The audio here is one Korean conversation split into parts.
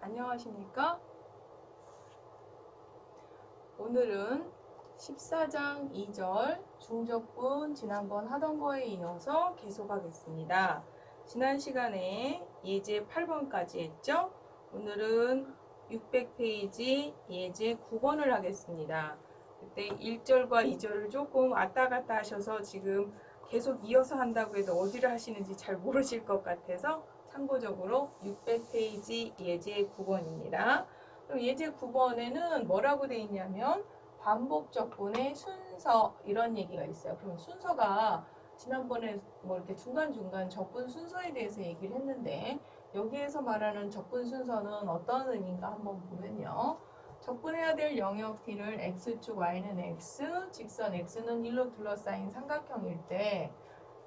안녕하십니까? 오늘은 14장 2절 중적분 지난번 하던 거에 이어서 계속하겠습니다. 지난 시간에 예제 8번까지 했죠? 오늘은 600페이지 예제 9번을 하겠습니다. 그때 1절과 2절을 조금 왔다 갔다 하셔서 지금 계속 이어서 한다고 해도 어디를 하시는지 잘 모르실 것 같아서 참고적으로 600페이지 예제 9번입니다. 그럼 예제 9번에는 뭐라고 되어 있냐면 반복 적분의 순서 이런 얘기가 있어요. 그럼 순서가 지난번에 뭐 이렇게 중간중간 적분 순서에 대해서 얘기를 했는데 여기에서 말하는 적분 순서는 어떤 의미인가 한번 보면요. 적분해야 될 영역 D를 X축, Y는 X, 직선 X는 1로 둘러싸인 삼각형일 때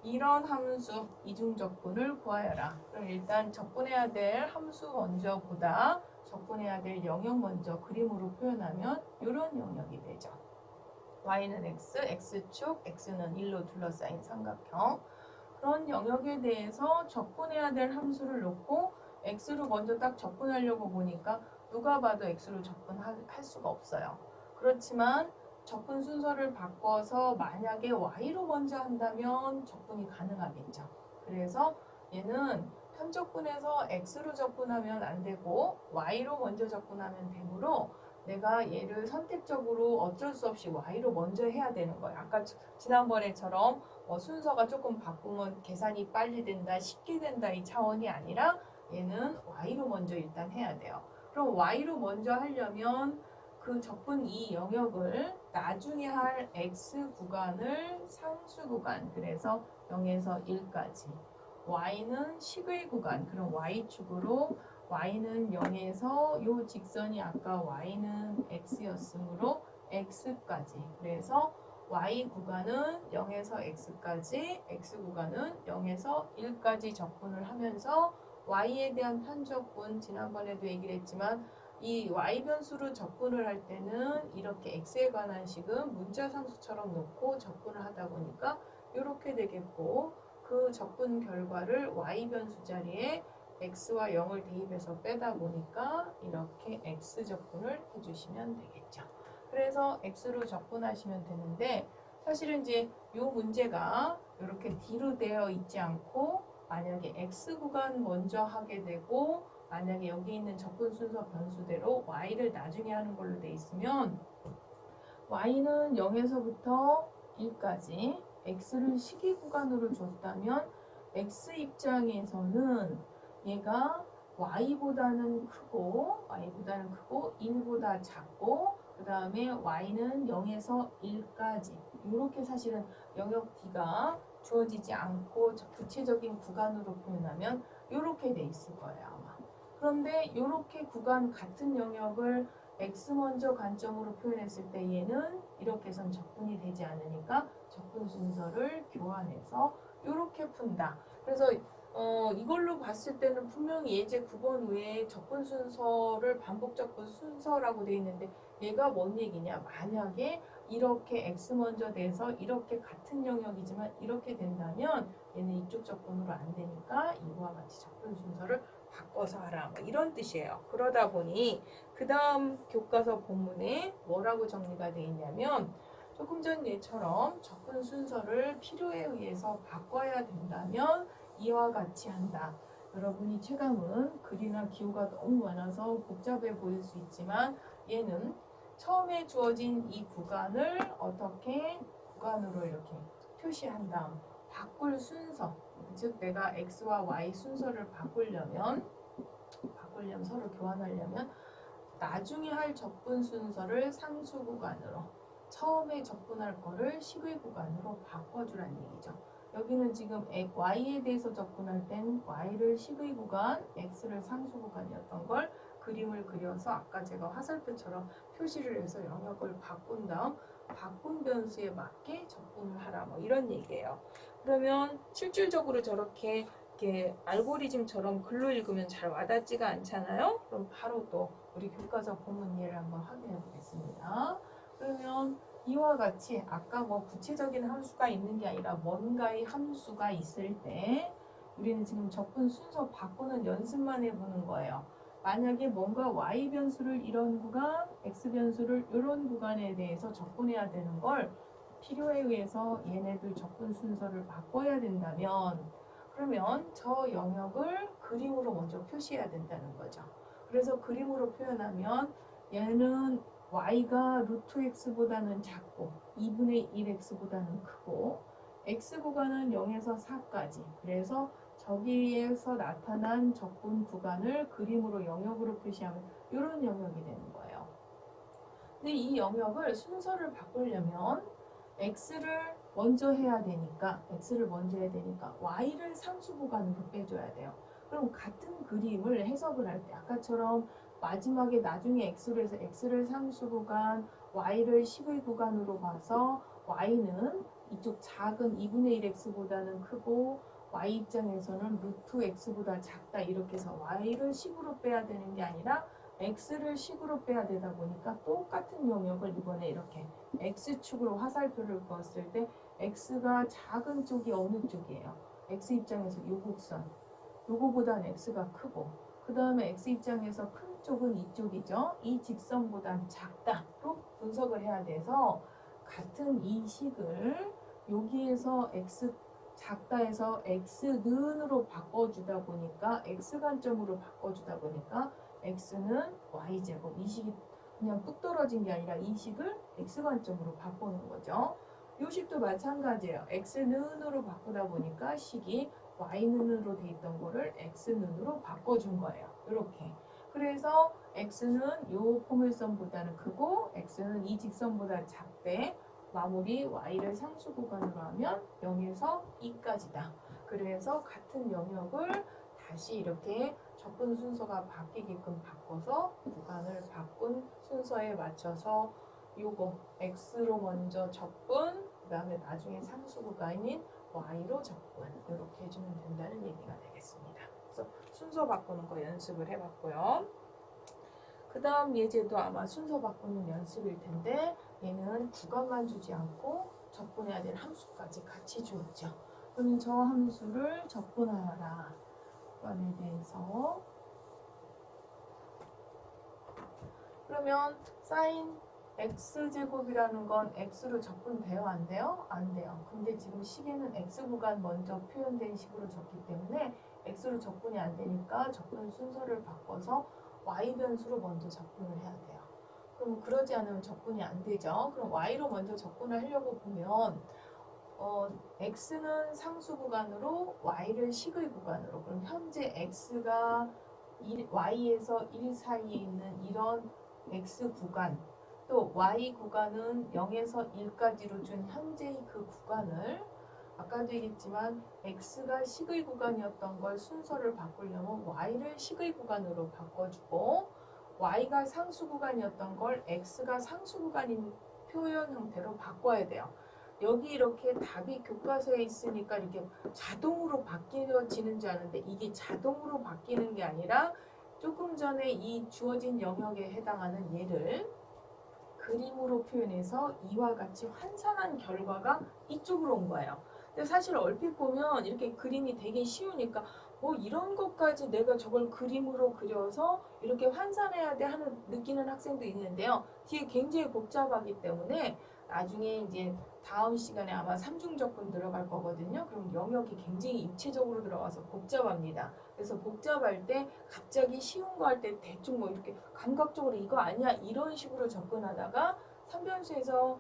이런 함수 이중적분을 구하여라. 그럼 일단 적분해야 될 함수 먼저 보다 적분해야 될 영역 먼저 그림으로 표현하면 이런 영역이 되죠. y는 x, x축, x는 1로 둘러싸인 삼각형. 그런 영역에 대해서 적분해야 될 함수를 놓고 x로 먼저 딱 적분하려고 보니까 누가 봐도 x로 적분할 수가 없어요. 그렇지만 적분 순서를 바꿔서 만약에 y로 먼저 한다면 적분이 가능하겠죠. 그래서 얘는 편적분에서 x로 적분하면 안 되고 y로 먼저 적분하면 되므로 내가 얘를 선택적으로 어쩔 수 없이 y로 먼저 해야 되는 거예요. 아까 지난번에처럼 순서가 조금 바꾸면 계산이 빨리 된다, 쉽게 된다 이 차원이 아니라 얘는 y로 먼저 일단 해야 돼요. 그럼 y로 먼저 하려면 그 적분 이 영역을 나중에 할 x 구간을 상수 구간, 그래서 0에서 1까지, y는 식의 구간, 그럼 y축으로 y는 0에서 요 직선이 아까 y는 x였으므로 x까지, 그래서 y 구간은 0에서 x까지, x 구간은 0에서 1까지 적분을 하면서 y에 대한 편적분, 지난번에도 얘기를 했지만 이 y 변수로 적분을 할 때는 이렇게 x에 관한 식은 문자 상수처럼 놓고 적분을 하다 보니까 이렇게 되겠고, 그 적분 결과를 y 변수 자리에 x와 0을 대입해서 빼다 보니까 이렇게 x 적분을 해주시면 되겠죠. 그래서 x로 적분하시면 되는데, 사실은 이제 이 문제가 이렇게 D로 되어 있지 않고 만약에 x 구간 먼저 하게 되고 만약에 여기 있는 적분 순서 변수대로 y를 나중에 하는 걸로 돼 있으면 y는 0에서부터 1까지 x를 시기 구간으로 줬다면 x 입장에서는 얘가 y보다는 크고 1보다 작고 그 다음에 y는 0에서 1까지 이렇게 사실은 영역 D가 주어지지 않고 구체적인 구간으로 표현하면 이렇게 돼 있을 거예요 아마. 그런데 이렇게 구간 같은 영역을 x 먼저 관점으로 표현했을 때 얘는 이렇게 해선 적분이 되지 않으니까 적분 순서를 교환해서 이렇게 푼다. 그래서 이걸로 봤을 때는 분명히 예제 9번 외에 적분 순서를 반복 적분 순서라고 되어 있는데 얘가 뭔 얘기냐, 만약에 이렇게 x 먼저 돼서 이렇게 같은 영역이지만 이렇게 된다면 얘는 이쪽 적분으로 안 되니까 이와 같이 적분 순서를 바꿔서 하라, 뭐 이런 뜻이에요. 그러다 보니 그 다음 교과서 본문에 뭐라고 정리가 되어 있냐면 조금 전 예처럼 적분 순서를 필요에 의해서 바꿔야 된다면 이와 같이 한다. 여러분이 체감은 글이나 기호가 너무 많아서 복잡해 보일 수 있지만 얘는 처음에 주어진 이 구간을 어떻게 구간으로 이렇게 표시한 다음 바꿀 순서, 즉 내가 x와 y 순서를 바꾸려면 서로 교환하려면 나중에 할 적분 순서를 상수 구간으로, 처음에 적분할 거를 식의 구간으로 바꿔주란 얘기죠. 여기는 지금 y에 대해서 적분할 땐 y를 식의 구간, x를 상수 구간이었던 걸 그림을 그려서 아까 제가 화살표처럼 표시를 해서 영역을 바꾼 다음 바꾼 변수에 맞게 적분을 하라, 뭐 이런 얘기예요. 그러면 실질적으로 저렇게 이렇게 알고리즘처럼 글로 읽으면 잘 와닿지가 않잖아요. 그럼 바로 또 우리 교과서 본문 예를 한번 확인해 보겠습니다. 그러면 이와 같이 아까 뭐 구체적인 함수가 있는 게 아니라 뭔가의 함수가 있을 때 우리는 지금 적분 순서 바꾸는 연습만 해보는 거예요. 만약에 뭔가 y 변수를 이런 구간, x 변수를 이런 구간에 대해서 접근해야 되는 걸 필요에 의해서 얘네들 접근 순서를 바꿔야 된다면 그러면 저 영역을 그림으로 먼저 표시해야 된다는 거죠. 그래서 그림으로 표현하면 얘는 y가 루트 x보다는 작고 2분의 1x보다는 크고 x 구간은 0에서 4까지 그래서 저기에서 나타난 적분 구간을 그림으로 영역으로 표시하면 이런 영역이 되는 거예요. 근데 이 영역을 순서를 바꾸려면 x를 먼저 해야 되니까 y를 상수 구간으로 빼줘야 돼요. 그럼 같은 그림을 해석을 할 때 아까처럼 마지막에 나중에 x로 해서 x를 상수 구간, y를 식의 구간으로 봐서 y는 이쪽 작은 2분의 1x보다는 크고 y 입장에서는 루트 x보다 작다 이렇게 해서 y를 식으로 빼야 되는 게 아니라 x를 식으로 빼야 되다 보니까 똑같은 영역을 이번에 이렇게 x축으로 화살표를 그었을 때 x가 작은 쪽이 어느 쪽이에요? x 입장에서 요 곡선 요거보단 x가 크고 그 다음에 x 입장에서 큰 쪽은 이쪽이죠. 이 직선보단 작다로 분석을 해야 돼서 같은 이 식을 여기에서 x 작다에서 x는으로 바꿔주다 보니까 x 관점으로 바꿔주다 보니까 x는 y제곱 이 식이 그냥 뚝 떨어진 게 아니라 이 식을 x 관점으로 바꾸는 거죠. 이 식도 마찬가지예요. x는으로 바꾸다 보니까 식이 y는으로 돼 있던 거를 x는으로 바꿔준 거예요. 이렇게. 그래서 x는 요 포물선보다는 크고 x는 이 직선보다 작대 마무리 y를 상수 구간으로 하면 0에서 2까지다. 그래서 같은 영역을 다시 이렇게 접근 순서가 바뀌게끔 바꿔서 구간을 바꾼 순서에 맞춰서 요거 x로 먼저 접근 그 다음에 나중에 상수 구간인 y로 접근 이렇게 해주면 된다는 얘기가 되겠습니다. 그래서 순서 바꾸는 거 연습을 해봤고요. 그 다음 예제도 아마 순서 바꾸는 연습일 텐데 얘는 구간만 주지 않고 접근해야 될 함수까지 같이 주었죠. 그러면 저 함수를 접근하여라. 구간에 대해서 그러면 사인 x제곱이라는 건 x로 접근돼요? 안 돼요? 안 돼요. 근데 지금 식에는 x구간 먼저 표현된 식으로 적기 때문에 x로 접근이 안 되니까 접근 순서를 바꿔서 y 변수로 먼저 접근을 해야 돼요. 그럼 그러지 않으면 접근이 안 되죠. 그럼 y로 먼저 접근을 하려고 보면 x는 상수 구간으로 y를 식의 구간으로 그럼 현재 x가 y에서 1 사이에 있는 이런 x 구간 또 y 구간은 0에서 1까지로 준 현재의 그 구간을 아까도 얘기했지만 x가 식의 구간이었던 걸 순서를 바꾸려면 y를 식의 구간으로 바꿔주고 y가 상수 구간이었던 걸 x가 상수 구간인 표현 형태로 바꿔야 돼요. 여기 이렇게 답이 교과서에 있으니까 이렇게 자동으로 바뀌어지는 줄 아는데 이게 자동으로 바뀌는 게 아니라 조금 전에 이 주어진 영역에 해당하는 얘를 그림으로 표현해서 이와 같이 환산한 결과가 이쪽으로 온 거예요. 근데 사실 얼핏 보면 이렇게 그림이 되게 쉬우니까 뭐 이런 것까지 내가 저걸 그림으로 그려서 이렇게 환산해야 돼 하는 느끼는 학생도 있는데요. 뒤에 굉장히 복잡하기 때문에 나중에 이제 다음 시간에 아마 삼중접근 들어갈 거거든요. 그럼 영역이 굉장히 입체적으로 들어가서 복잡합니다. 그래서 복잡할 때 갑자기 쉬운 거 할 때 대충 뭐 이렇게 감각적으로 이거 아니야 이런 식으로 접근하다가 삼변수에서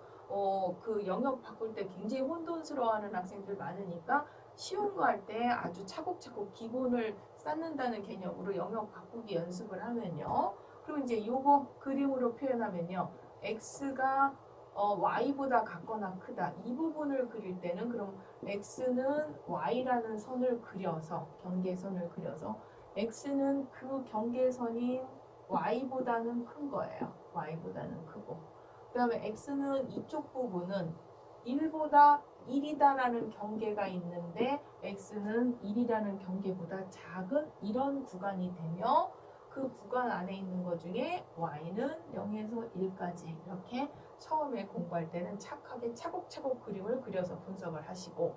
그 영역 바꿀 때 굉장히 혼돈스러워하는 학생들 많으니까 쉬운 거 할 때 아주 차곡차곡 기본을 쌓는다는 개념으로 영역 바꾸기 연습을 하면요. 그럼 이제 요거 그림으로 표현하면요. x가 y보다 같거나 크다. 이 부분을 그릴 때는 그럼 x는 y라는 선을 그려서 경계선을 그려서 x는 그 경계선인 y보다는 큰 거예요. y보다는 크고. 그 다음에 x는 이쪽 부분은 1보다 1이다라는 경계가 있는데 x는 1이라는 경계보다 작은 이런 구간이 되며 그 구간 안에 있는 것 중에 y는 0에서 1까지 이렇게 처음에 공부할 때는 착하게 차곡차곡 그림을 그려서 분석을 하시고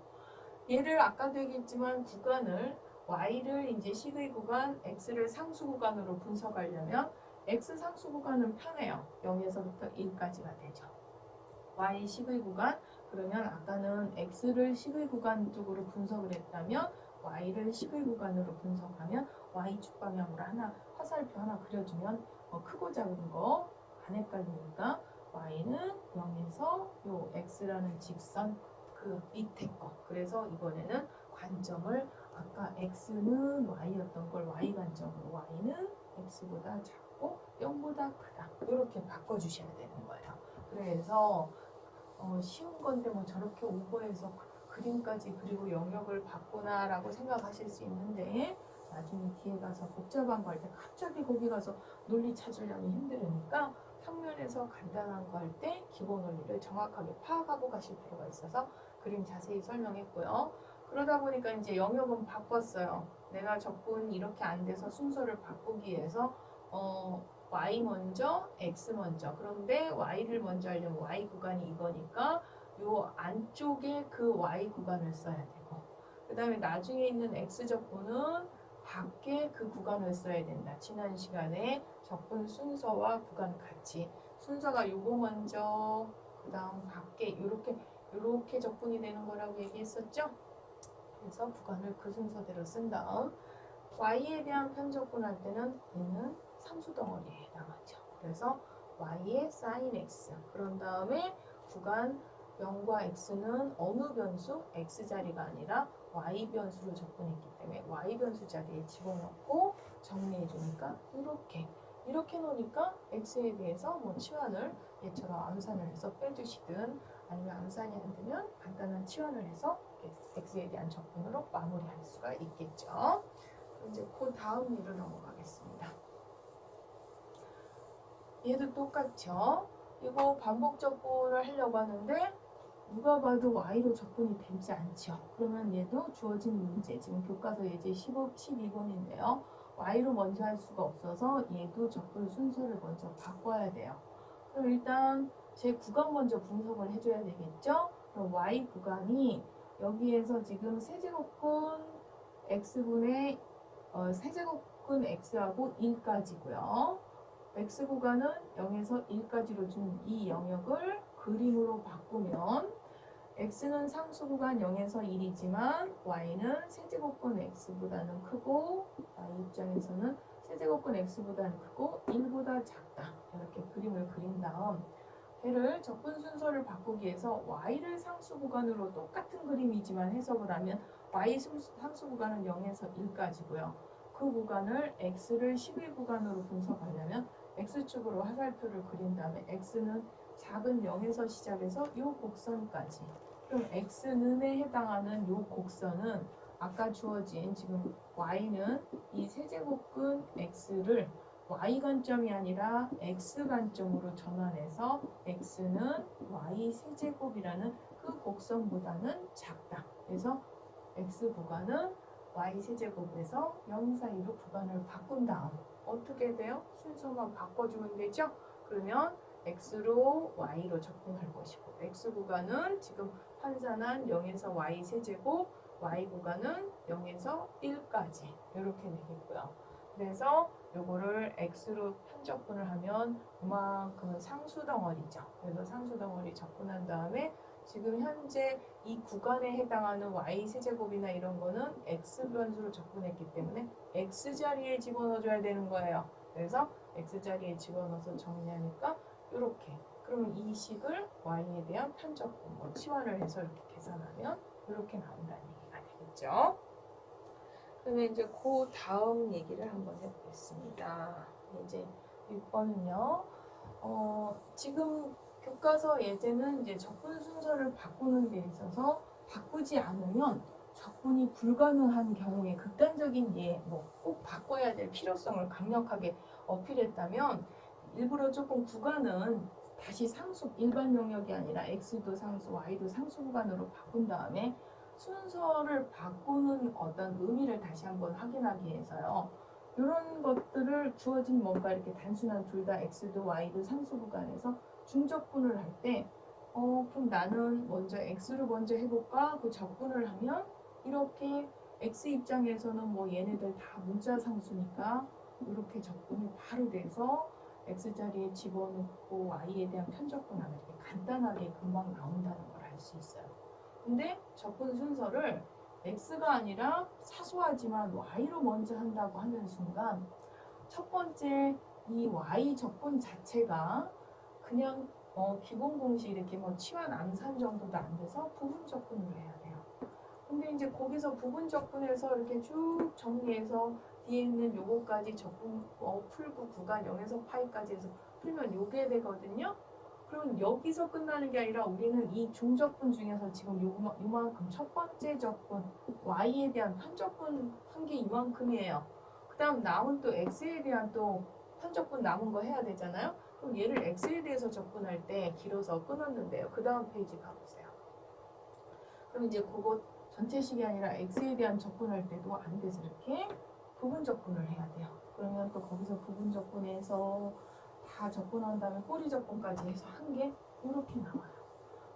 얘를 아까도 얘기했지만 구간을 y를 이제 식의 구간, x를 상수 구간으로 분석하려면 x 상수 구간은 편해요. 0에서부터 1까지가 되죠. y 식의 구간, 그러면 아까는 x를 식의 구간 쪽으로 분석을 했다면 y를 식의 구간으로 분석하면 y축 방향으로 하나 화살표 하나 그려주면 크고 작은 거 안 헷갈리니까 y는 0에서 요 x라는 직선 그 밑에 거. 그래서 이번에는 관점을 아까 x는 y였던 걸 y 관점으로 y는 x보다 작고 0보다 크다. 이렇게 바꿔주셔야 되는 거예요. 그래서 쉬운 건데 뭐 저렇게 오버해서 그림까지 그리고 영역을 바꾸나라고 생각하실 수 있는데 나중에 뒤에 가서 복잡한 거 할 때 갑자기 거기 가서 논리 찾으려면 힘들으니까 평면에서 간단한 거 할 때 기본 원리를 정확하게 파악하고 가실 필요가 있어서 그림 자세히 설명했고요. 그러다 보니까 이제 영역은 바꿨어요. 내가 적분 이렇게 안 돼서 순서를 바꾸기 위해서 y 먼저, x 먼저. 그런데 y를 먼저 하려면 y 구간이 이거니까 요 안쪽에 그 y 구간을 써야 되고 그 다음에 나중에 있는 x 적분은 밖에 그 구간을 써야 된다. 지난 시간에 적분 순서와 구간 같이 순서가 요거 먼저 그 다음 밖에 요렇게 적분이 되는 거라고 얘기했었죠? 그래서 구간을 그 순서대로 쓴 다음 y에 대한 편적분 할 때는 얘는 상수 덩어리에 해당하죠. 그래서 y의 sin x 그런 다음에 구간 0과 x는 어느 변수? x자리가 아니라 y변수로 접근했기 때문에 y변수 자리에 집어넣고 정리해 주니까 이렇게 놓으니까 x에 대해서 뭐 치환을 얘처럼 암산을 해서 빼주시든 아니면 암산이 안 되면 간단한 치환을 해서 x에 대한 적분으로 마무리할 수가 있겠죠. 이제 그 다음 예로 넘어가겠습니다. 얘도 똑같죠. 이거 반복 적분을 하려고 하는데 누가 봐도 y로 적분이 되지 않죠. 그러면 얘도 주어진 문제, 지금 교과서 예제 12번인데요. y로 먼저 할 수가 없어서 얘도 적분 순서를 먼저 바꿔야 돼요. 그럼 일단 제 구간 먼저 분석을 해줘야 되겠죠. 그럼 y 구간이 여기에서 지금 세제곱근 x분의 세제곱근 x하고 1까지고요. x 구간은 0에서 1까지로 준 이 영역을 그림으로 바꾸면 x는 상수 구간 0에서 1이지만 y는 세제곱근 x보다는 크고 y 입장에서는 세제곱근 x보다는 크고 1보다 작다. 이렇게 그림을 그린 다음 얘를 적분 순서를 바꾸기 위해서 y를 상수 구간으로 똑같은 그림이지만 해석을 하면 y 상수 구간은 0에서 1까지고요. 그 구간을 x를 11 구간으로 분석하려면 x축으로 화살표를 그린 다음에 x는 작은 0에서 시작해서 이 곡선까지. 그럼 x는에 해당하는 이 곡선은 아까 주어진 지금 y는 이 세제곱근 x를 y 관점이 아니라 x 관점으로 전환해서 x는 y 세제곱이라는 그 곡선보다는 작다. 그래서 x 구간은 y 세제곱에서 0 사이로 구간을 바꾼 다음 어떻게 돼요? 순서만 바꿔주면 되죠? 그러면 x로 y로 접근할 것이고 x 구간은 지금 환산한 0에서 y 세제곱 y 구간은 0에서 1까지 이렇게 되겠고요. 그래서 요거를 x로 편적분을 하면 그만큼은 상수 덩어리죠. 그래서 상수 덩어리 접근한 다음에 지금 현재 이 구간에 해당하는 y 세제곱이나 이런 거는 x 변수로 접근했기 때문에 x 자리에 집어넣어줘야 되는 거예요. 그래서 x 자리에 집어넣어서 정리하니까 이렇게. 그러면 이 식을 y에 대한 편적분, 뭐 치환을 해서 이렇게 계산하면 이렇게 나온다는 얘기가 되겠죠. 그러면 이제 그 다음 얘기를 한번 해보겠습니다. 이제 6번은요. 지금 교과서 예제는 이제 적분 순서를 바꾸는 데 있어서 바꾸지 않으면 적분이 불가능한 경우에 극단적인 예, 뭐 꼭 바꿔야 될 필요성을 강력하게 어필했다면 일부러 조금 구간은 다시 상수 일반 영역이 아니라 x도 상수, y도 상수 구간으로 바꾼 다음에 순서를 바꾸는 어떤 의미를 다시 한번 확인하기 위해서요. 이런 것들을 주어진 뭔가 이렇게 단순한 둘 다 x도 y도 상수 구간에서 중적분을 할 때 그럼 나는 먼저 x로 먼저 해볼까? 그 적분을 하면 이렇게 x 입장에서는 뭐 얘네들 다 문자 상수니까 이렇게 적분이 바로 돼서 x자리에 집어넣고 y에 대한 편적분하면 이렇게 간단하게 금방 나온다는 걸 알 수 있어요. 근데 적분 순서를 x가 아니라 사소하지만 y로 먼저 한다고 하는 순간 첫 번째 이 y 적분 자체가 그냥 기본 공식 이렇게 뭐 치환 암산 정도도 안 돼서 부분 적분을 해야 돼요. 근데 이제 거기서 부분 적분해서 이렇게 쭉 정리해서 뒤에 있는 요거까지 적분 풀고 구간 0에서 파이까지 해서 풀면 요게 되거든요. 그럼 여기서 끝나는 게 아니라 우리는 이 중적분 중에서 지금 요만큼 첫 번째 적분 y에 대한 편적분 한 게 이만큼이에요. 그 다음 남은 또 x에 대한 또 편적분 남은 거 해야 되잖아요. 그럼 얘를 x에 대해서 적분할 때 길어서 끊었는데요. 그 다음 페이지 가보세요. 그럼 이제 그거 전체식이 아니라 x에 대한 적분할 때도 안 돼서 이렇게 부분 적분을 해야 돼요. 그러면 또 거기서 부분 적분해서 다 적분한 다음에 꼬리 적분까지 해서 한 게 이렇게 나와요.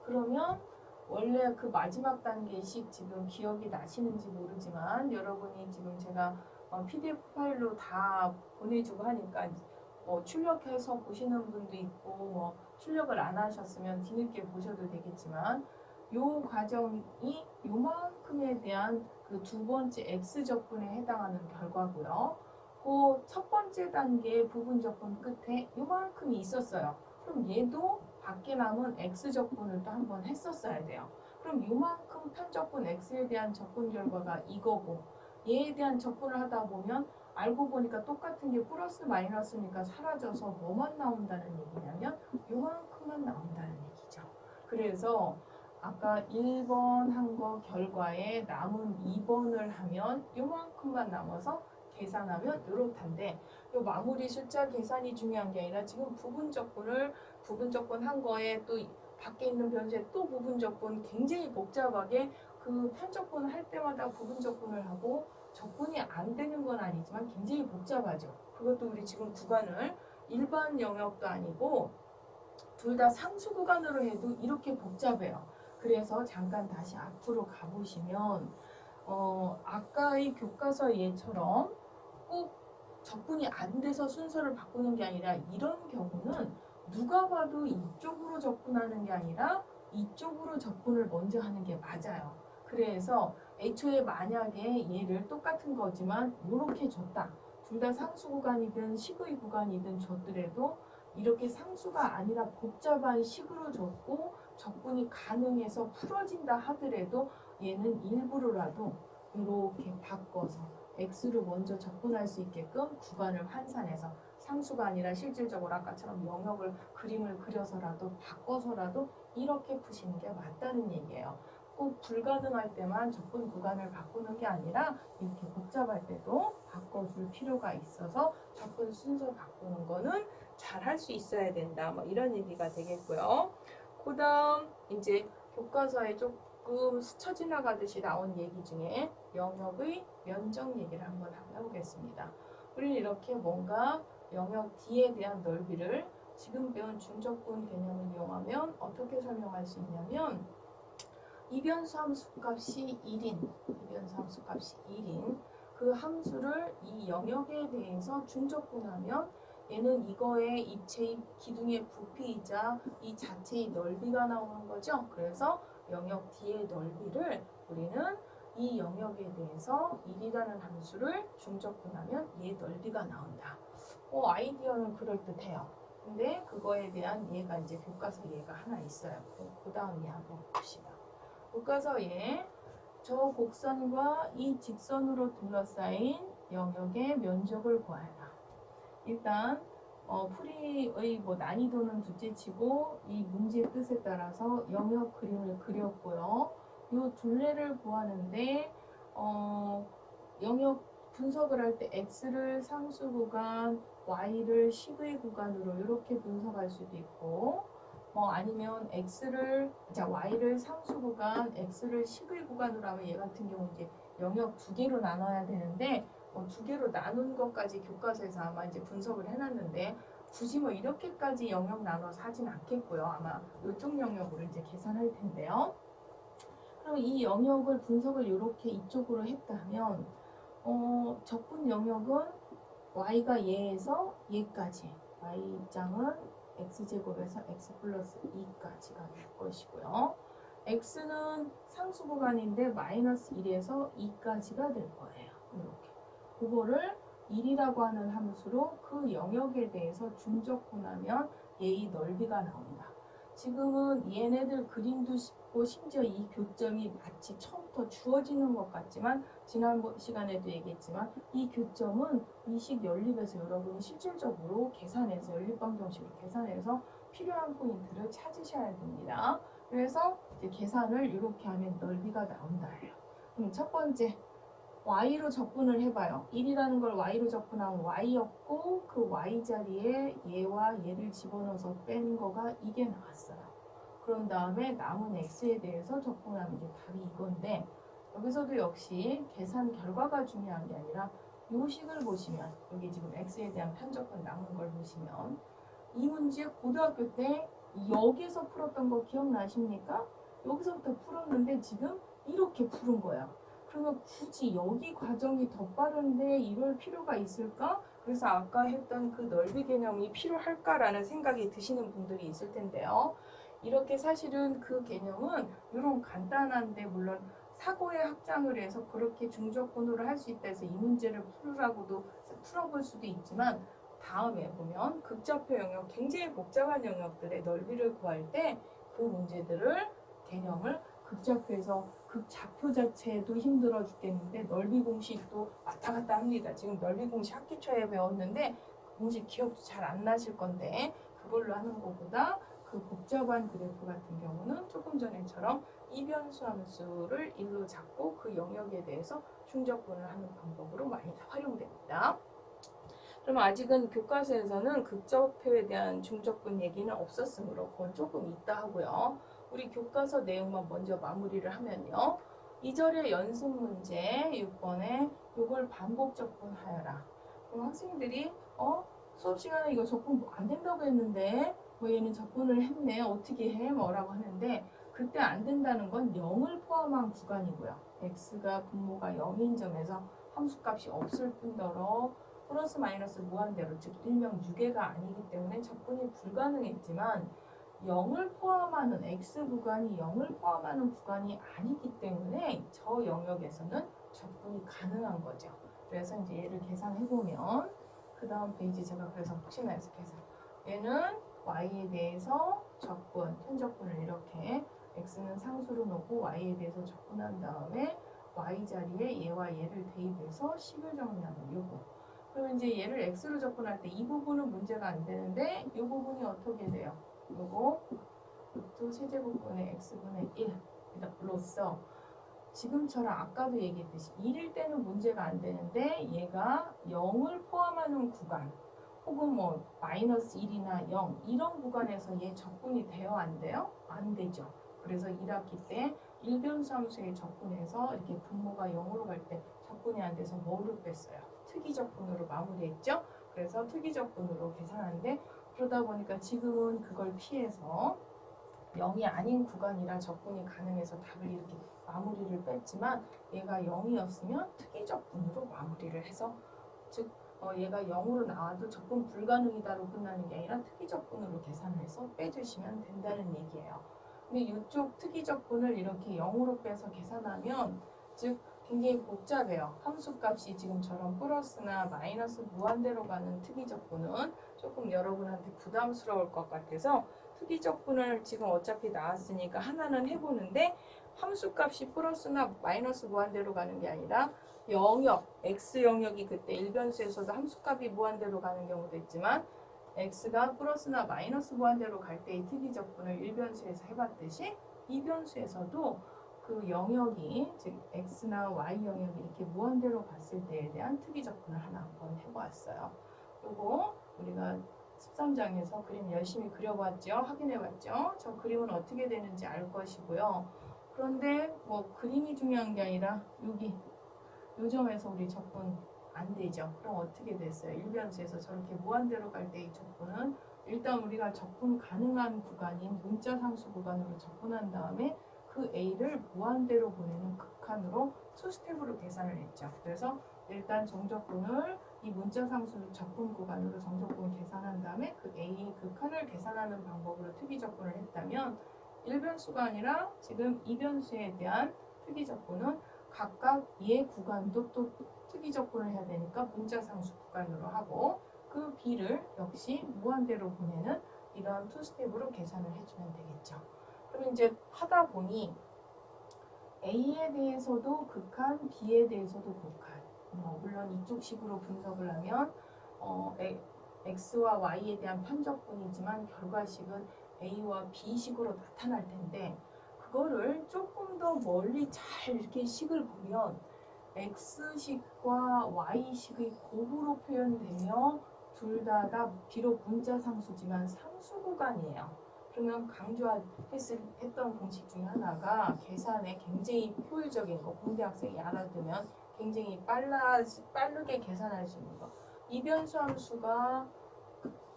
그러면 원래 그 마지막 단계식 지금 기억이 나시는지 모르지만 여러분이 지금 제가 PDF 파일로 다 보내주고 하니까 출력해서 보시는 분도 있고 출력을 안 하셨으면 뒤늦게 보셔도 되겠지만 요 과정이 요만큼에 대한 그 두 번째 x 적분에 해당하는 결과고요. 그 첫 번째 단계 부분 적분 끝에 요만큼이 있었어요. 그럼 얘도 밖에 남은 x 적분을 또 한번 했었어야 돼요. 그럼 요만큼 편적분 x에 대한 적분 결과가 이거고 얘에 대한 적분을 하다 보면 알고 보니까 똑같은 게 플러스 마이너스니까 사라져서 뭐만 나온다는 얘기냐면 요만큼만 나온다는 얘기죠. 그래서 아까 1번 한 거 결과에 남은 2번을 하면 요만큼만 남아서 계산하면 요렇단데 요 마무리 숫자 계산이 중요한 게 아니라 지금 부분 적분 한 거에 또 밖에 있는 변수에 또 부분 적분 굉장히 복잡하게 그 편적분 할 때마다 부분 적분을 하고 적분이 안 되는 건 아니지만 굉장히 복잡하죠. 그것도 우리 지금 구간을 일반 영역도 아니고 둘 다 상수 구간으로 해도 이렇게 복잡해요. 그래서 잠깐 다시 앞으로 가보시면 아까의 교과서 예처럼 꼭 적분이 안 돼서 순서를 바꾸는 게 아니라 이런 경우는 누가 봐도 이쪽으로 접근하는 게 아니라 이쪽으로 접근을 먼저 하는 게 맞아요. 그래서 애초에 만약에 얘를 똑같은 거지만 이렇게 줬다. 둘 다 상수 구간이든 식의 구간이든 줬더라도 이렇게 상수가 아니라 복잡한 식으로 줬고 적분이 가능해서 풀어진다 하더라도 얘는 일부러라도 이렇게 바꿔서 x로 먼저 접근할 수 있게끔 구간을 환산해서 상수가 아니라 실질적으로 아까처럼 영역을 그림을 그려서라도 바꿔서라도 이렇게 푸시는 게 맞다는 얘기예요. 꼭 불가능할 때만 접근 구간을 바꾸는 게 아니라 이렇게 복잡할 때도 바꿔줄 필요가 있어서 접근 순서 바꾸는 거는 잘 할 수 있어야 된다. 뭐 이런 얘기가 되겠고요. 그 다음 이제 교과서에 조금 스쳐 지나가듯이 나온 얘기 중에 영역의 면적 얘기를 한번 해보겠습니다. 우리는 이렇게 뭔가 영역 D에 대한 넓이를 지금 배운 중적분 개념을 이용하면 어떻게 설명할 수 있냐면 이변수 함수 값이 1인 그 함수를 이 영역에 대해서 중적분하면 얘는 이거의 입체의 기둥의 부피이자 이 자체의 넓이가 나오는 거죠. 그래서 영역 D의 넓이를 우리는 이 영역에 대해서 1이라는 함수를 중적분하면 얘 넓이가 나온다. 아이디어는 그럴듯해요. 근데 그거에 대한 예가 이제 교과서 예가 하나 있어요. 그 다음 예 한번 봅시다. 교과서에 저 곡선과 이 직선으로 둘러싸인 영역의 면적을 구하라. 일단 풀이의 난이도는 둘째치고 이 문제 뜻에 따라서 영역 그림을 그렸고요. 이 둘레를 구하는데 영역 분석을 할 때 x를 상수 구간, y를 식의 구간으로 이렇게 분석할 수도 있고 아니면 y를 상수 구간, x를 식의 구간으로 하면 얘 같은 경우 이제 영역 두 개로 나눠야 되는데 두 개로 나눈 것까지 교과서에서 아마 이제 분석을 해놨는데 굳이 이렇게까지 영역 나눠서 하진 않겠고요. 아마 이쪽 영역으로 이제 계산할 텐데요. 그럼 이 영역을 분석을 이렇게 이쪽으로 했다면 적분 영역은 y가 얘에서 얘까지, y장은 x제곱에서 x 플러스 2까지가 될 것이고요. x는 상수 구간인데 마이너스 1에서 2까지가 될 거예요. 이렇게. 그거를 1이라고 하는 함수로 그 영역에 대해서 중적분하면 얘의 넓이가 나온다. 지금은 얘네들 그림도 쉽고 심지어 이 교점이 마치 처음부터 주어지는 것 같지만 지난 시간에도 얘기했지만 이 교점은 이식 연립에서 여러분이 실질적으로 계산해서 연립방정식으로 계산해서 필요한 포인트를 찾으셔야 됩니다. 그래서 이제 계산을 이렇게 하면 넓이가 나온다예요. 그럼 첫 번째 y로 적분을 해봐요. 1이라는 걸 y로 적분하면 y였고 그 y 자리에 얘와 얘를 집어넣어서 뺀 거가 이게 나왔어요. 그런 다음에 남은 x에 대해서 적분하면 이제 답이 이건데 여기서도 역시 계산 결과가 중요한 게 아니라 요 식을 보시면 여기 지금 x에 대한 편적분 남은 걸 보시면 이 문제 고등학교 때 여기서 풀었던 거 기억나십니까? 여기서부터 풀었는데 지금 이렇게 푸른 거야. 그러면 굳이 여기 과정이 더 빠른데 이럴 필요가 있을까? 그래서 아까 했던 그 넓이 개념이 필요할까라는 생각이 드시는 분들이 있을 텐데요. 이렇게 사실은 그 개념은 이런 간단한데 물론 사고의 확장을 해서 그렇게 중적분으로 할 수 있다 해서 이 문제를 풀으라고도 풀어볼 수도 있지만 다음에 보면 극좌표 영역, 굉장히 복잡한 영역들의 넓이를 구할 때 그 문제들을 개념을 극좌표에서 극좌표 자체도 힘들어 죽겠는데 넓이 공식도 왔다 갔다 합니다. 지금 넓이 공식 학기 초에 배웠는데 그 공식 기억도 잘 안 나실 건데 그걸로 하는 것보다 그 복잡한 그래프 같은 경우는 조금 전에처럼 이변수 함수를 1로 잡고 그 영역에 대해서 중적분을 하는 방법으로 많이 활용됩니다. 그럼 아직은 교과서에서는 극좌표에 대한 중적분 얘기는 없었으므로 그건 조금 있다 하고요. 우리 교과서 내용만 먼저 마무리를 하면요. 2절의 연습 문제 6번에 이걸 반복 적분하여라. 그럼 학생들이 수업 시간에 이거 적분 안 된다고 했는데 뭐 얘는 적분을 했네 어떻게 해 뭐라고 하는데 그때 안 된다는 건 0을 포함한 구간이고요. x가 분모가 0인 점에서 함수값이 없을 뿐더러 플러스 마이너스 무한대로 즉 일명 유계가 아니기 때문에 적분이 불가능했지만 0을 포함하는 x 구간이 0을 포함하는 구간이 아니기 때문에 저 영역에서는 적분이 가능한 거죠. 그래서 이제 얘를 계산해보면 그 다음 페이지 제가 그래서 혹시나 해서 계산 얘는 y에 대해서 적분, 편적분을 이렇게 x는 상수로 놓고 y에 대해서 적분한 다음에 y 자리에 얘와 얘를 대입해서 식을 정리하는 요거. 그럼 이제 얘를 x로 접근할 때 이 부분은 문제가 안 되는데 이 부분이 어떻게 돼요? 요거 루트 세제곱분의 x분의 1로서 지금처럼 아까도 얘기했듯이 1일 때는 문제가 안 되는데 얘가 0을 포함하는 구간 혹은 뭐 마이너스 1이나 0 이런 구간에서 얘 적분이 돼요? 안 돼요? 안 되죠. 그래서 1학기 때 일변수 함수에 적분해서 이렇게 분모가 0으로 갈 때 적분이 안 돼서 뭐로 뺐어요? 특이적분으로 마무리했죠. 그래서 특이적분으로 계산하는데 그러다 보니까 지금은 그걸 피해서 0이 아닌 구간이라 적분이 가능해서 답을 이렇게 마무리를 뺐지만 얘가 0이었으면 특이적분으로 마무리를 해서 즉 얘가 0으로 나와도 적분 불가능이다로 끝나는 게 아니라 특이적분으로 계산을 해서 빼주시면 된다는 얘기예요. 근데 이쪽 특이적분을 이렇게 0으로 빼서 계산하면 즉 굉장히 복잡해요. 함수값이 지금처럼 플러스나 마이너스 무한대로 가는 특이적분은 조금 여러분한테 부담스러울 것 같아서 특이적분을 지금 어차피 나왔으니까 하나는 해보는데 함수값이 플러스나 마이너스 무한대로 가는 게 아니라 영역, x 영역이 그때 일변수에서도 함수값이 무한대로 가는 경우도 있지만 x가 플러스나 마이너스 무한대로 갈 때의 특이적분을 일변수에서 해봤듯이 이변수에서도 그 영역이 즉 x나 y 영역이 이렇게 무한대로 갔을 때에 대한 특이적분을 하나 한번 해보았어요. 그리고 우리가 13장에서 그림 열심히 그려봤죠? 확인해봤죠? 저 그림은 어떻게 되는지 알 것이고요. 그런데 뭐 그림이 중요한 게 아니라 여기 요 점에서 우리 적분 안 되죠. 그럼 어떻게 됐어요? 일변수에서 저렇게 무한대로 갈 때 이 적분은 일단 우리가 적분 가능한 구간인 문자 상수 구간으로 적분한 다음에 그 그 A를 무한대로 보내는 극한으로 투스텝으로 계산을 했죠. 그래서 일단 정적분을 이 문자상수 적분 구간으로 정적분을 계산한 다음에 그 A의 극한을 계산하는 방법으로 특이적분을 했다면 1변수가 아니라 지금 2변수에 대한 특이적분은 각각 얘 구간도 또 특이적분을 해야 되니까 문자상수 구간으로 하고 그 B를 역시 무한대로 보내는 이런 투스텝으로 계산을 해주면 되겠죠. 그럼 이제 하다 보니 A에 대해서도 극한, B에 대해서도 극한. 물론 이쪽 식으로 분석을 하면 X와 Y에 대한 편적분이지만 결과식은 A와 B식으로 나타날 텐데 그거를 조금 더 멀리 잘 이렇게 식을 보면 X식과 Y식의 곱으로 표현되며 둘 다 비록 문자상수지만 상수 구간이에요. 그러면 강조했던 공식 중에 하나가 계산에 굉장히 효율적인 거, 공대 학생이 알아두면 굉장히 빠르게 계산할 수 있는 거. 이변수 함수가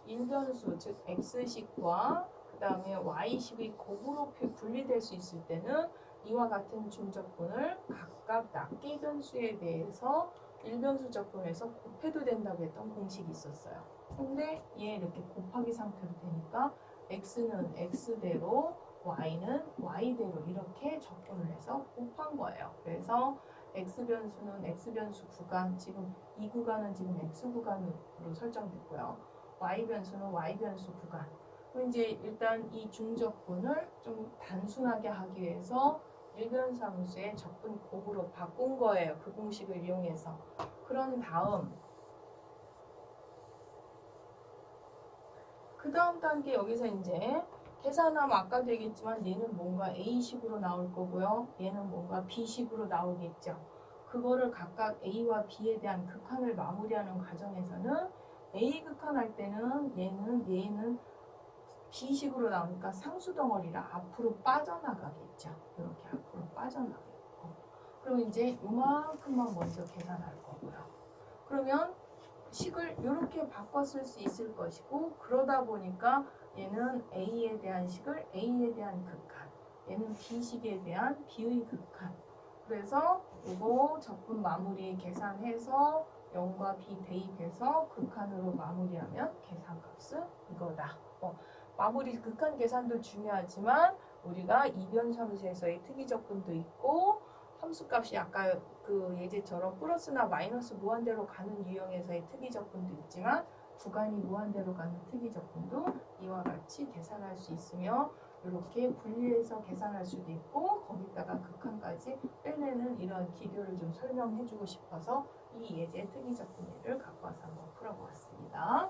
1변수, 즉 X식과 그 다음에 Y식의 곱으로 분리될 수 있을 때는 이와 같은 중적분을 각각 낱개 변수에 대해서 1변수 적분해서 곱해도 된다고 했던 공식이 있었어요. 근데 얘 이렇게 곱하기 상태로 되니까 X는 X대로 Y는 Y대로 이렇게 적분을 해서 곱한 거예요. 그래서 X변수는 X변수 구간, 지금 이 구간은 지금 X구간으로 설정됐고요. Y변수는 Y변수 구간. 그럼 이제 일단 이 중적분을 좀 단순하게 하기 위해서 1변수 함수의 적분 곱으로 바꾼 거예요. 그 공식을 이용해서. 그런 다음 그 다음 단계 여기서 이제 계산하면 아까도 얘기했지만 얘는 뭔가 A식으로 나올 거고요. 얘는 뭔가 B식으로 나오겠죠. 그거를 각각 A와 B에 대한 극한을 마무리하는 과정에서는 A 극한할 때는 얘는 B식으로 나오니까 상수 덩어리라 앞으로 빠져나가겠죠. 이렇게 앞으로 빠져나가겠고. 그럼 이제 이만큼만 먼저 계산할 거고요. 그러면 식을 이렇게 바꿨을 수 있을 것이고 그러다 보니까 얘는 A에 대한 식을 A에 대한 극한, 얘는 B식에 대한 B의 극한. 그래서 이거 적분 마무리 계산해서 0과 B 대입해서 극한으로 마무리하면 계산값은 이거다. 마무리 극한 계산도 중요하지만 우리가 이변수 함수에서의 특이적분도 있고 함수값이 아까 그 예제처럼 플러스나 마이너스 무한대로 가는 유형에서의 특이적분도 있지만 구간이 무한대로 가는 특이적분도 이와 같이 계산할 수 있으며 이렇게 분리해서 계산할 수도 있고 거기다가 극한까지 빼내는 이런 기교를 좀 설명해 주고 싶어서 이 예제 특이적분 예를 갖고 와서 한번 풀어보았습니다.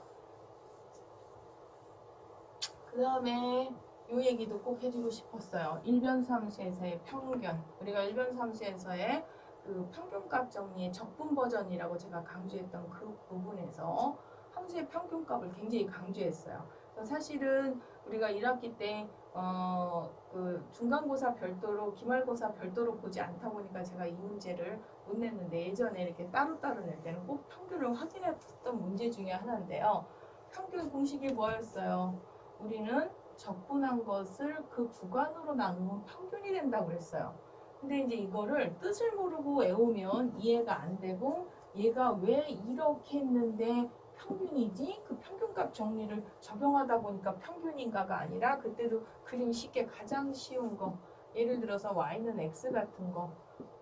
그 다음에 이 얘기도 꼭 해주고 싶었어요. 일변수 함수에서의 평균. 우리가 일변수 함수에서의 그 평균값 정리의 적분 버전이라고 제가 강조했던 그 부분에서 함수의 평균값을 굉장히 강조했어요. 사실은 우리가 1학기 때 그 중간고사 별도로 기말고사 별도로 보지 않다 보니까 제가 이 문제를 못 냈는데 예전에 이렇게 따로따로 낼 때는 꼭 평균을 확인했던 문제 중에 하나인데요. 평균 공식이 뭐였어요? 우리는 적분한 것을 그 구간으로 나누면 평균이 된다고 했어요. 근데 이제 이거를 뜻을 모르고 외우면 이해가 안 되고 얘가 왜 이렇게 했는데 평균이지? 그 평균값 정리를 적용하다 보니까 평균인가가 아니라 그때도 그림 쉽게 가장 쉬운 거 예를 들어서 y는 x 같은 거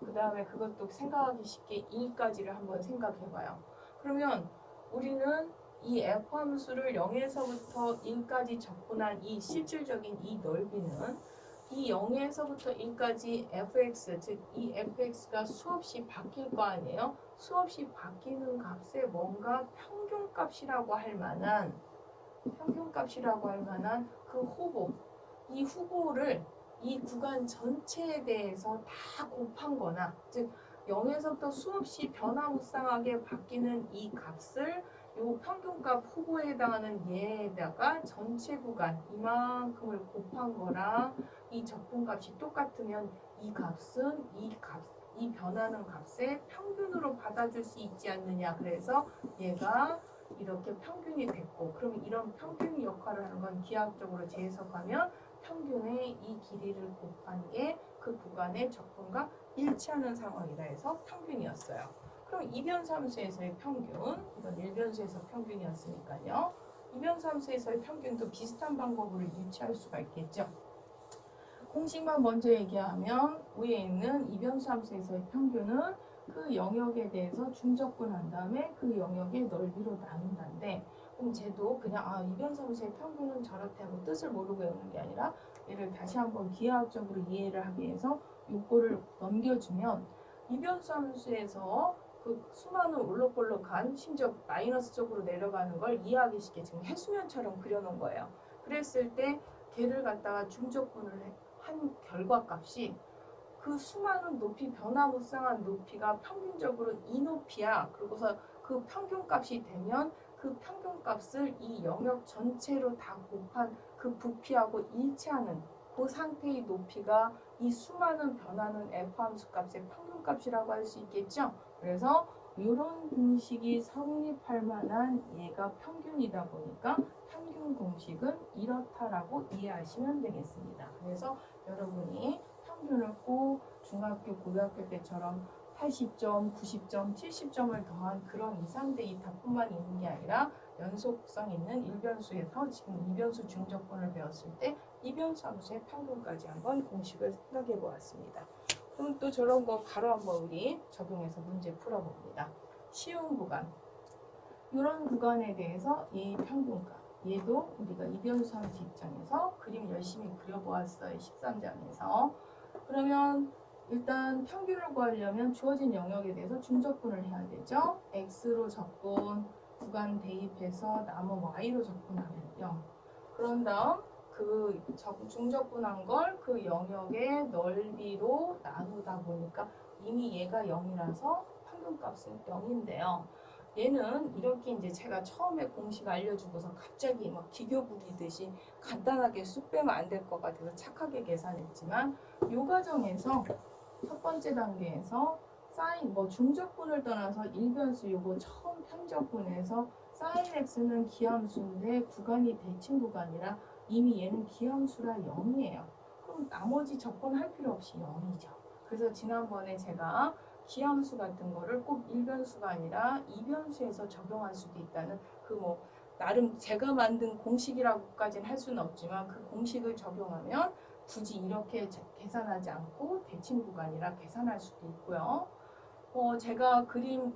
그 다음에 그것도 생각하기 쉽게 1까지를 한번 생각해봐요. 그러면 우리는 이 f 함수를 0에서부터 1까지 적분한 이 실질적인 이 넓이는 이 0에서부터 1까지 fx, 즉 이 fx가 수없이 바뀔 거 아니에요? 수없이 바뀌는 값에 뭔가 평균값이라고 할 만한 그 후보, 이 후보를 이 구간 전체에 대해서 다 곱한 거나, 즉 0에서부터 수없이 변화무쌍하게 바뀌는 이 값을 요 평균값 후보에 해당하는 얘에다가 전체 구간 이만큼을 곱한 거랑 이 적분값이 똑같으면 이 값은 이 변하는 값의 평균으로 받아줄 수 있지 않느냐. 그래서 얘가 이렇게 평균이 됐고, 그럼 이런 평균 역할을 하는 건 기하학적으로 재해석하면 평균의 이 길이를 곱한 게 그 구간의 적분과 일치하는 상황이다 해서 평균이었어요. 그럼 이변수함수에서의 평균, 이건 일변수에서 평균이었으니까요. 이변수함수에서의 평균도 비슷한 방법으로 유추할 수가 있겠죠. 공식만 먼저 얘기하면 위에 있는 이변수함수에서의 평균은 그 영역에 대해서 중적분한 다음에 그 영역의 넓이로 나눈다는데, 그럼 쟤도 그냥 이변수함수의 평균은 저렇대 하고 뜻을 모르고 외우는 게 아니라 얘를 다시 한번 기하학적으로 이해를 하기 위해서 요거를 넘겨주면 이변수함수에서 그 수많은 올록볼록한 심지어 마이너스 쪽으로 내려가는 걸 이해하기 쉽게 지금 해수면처럼 그려놓은 거예요. 그랬을 때 걔를 갖다가 중적분을 한 결과값이 그 수많은 높이 변화무쌍한 높이가 평균적으로 이 높이야. 그리고서 그 평균값이 되면 그 평균값을 이 영역 전체로 다 곱한 그 부피하고 일치하는 그 상태의 높이가 이 수많은 변하는 F함수 값의 평균값이라고 할 수 있겠죠. 그래서 이런 공식이 성립할 만한 얘가 평균이다 보니까 평균 공식은 이렇다라고 이해하시면 되겠습니다. 그래서 여러분이 평균을 꼭 중학교, 고등학교 때처럼 80점, 90점, 70점을 더한 그런 이상 데이터뿐만 있는 게 아니라 연속성 있는 일변수에서 지금 이변수 중적분을 배웠을 때 이변수 함수의 평균까지 한번 공식을 생각해 보았습니다. 그럼 또 저런 거 바로 한번 우리 적용해서 문제 풀어봅니다. 쉬운 구간. 이런 구간에 대해서 얘의 평균값. 얘도 우리가 이변수 함수 입장에서 그림 열심히 그려보았어요. 13장에서. 그러면 일단 평균을 구하려면 주어진 영역에 대해서 중적분을 해야 되죠. x로 적분, 구간 대입해서 남은 y로 적분하면 0. 그런 다음 그 중적분한 걸 그 영역의 넓이로 나누다 보니까 이미 얘가 0이라서 평균값은 0인데요. 얘는 이렇게 이제 제가 처음에 공식 알려주고서 갑자기 막 기교 부리듯이 간단하게 쑥 빼면 안 될 것 같아서 착하게 계산했지만 이 과정에서 첫 번째 단계에서 사인 중적분을 떠나서 일변수 요거 처음 편적분에서 사인 x는 기함수인데 구간이 대칭 구간이라 이미 얘는 기함수라 0이에요. 그럼 나머지 적분할 필요 없이 0이죠. 그래서 지난번에 제가 기함수 같은 거를 꼭 일변수가 아니라 이변수에서 적용할 수도 있다는 나름 제가 만든 공식이라고까지는 할 수는 없지만 그 공식을 적용하면 굳이 이렇게 계산하지 않고 대칭 구간이라 계산할 수도 있고요. 제가 그림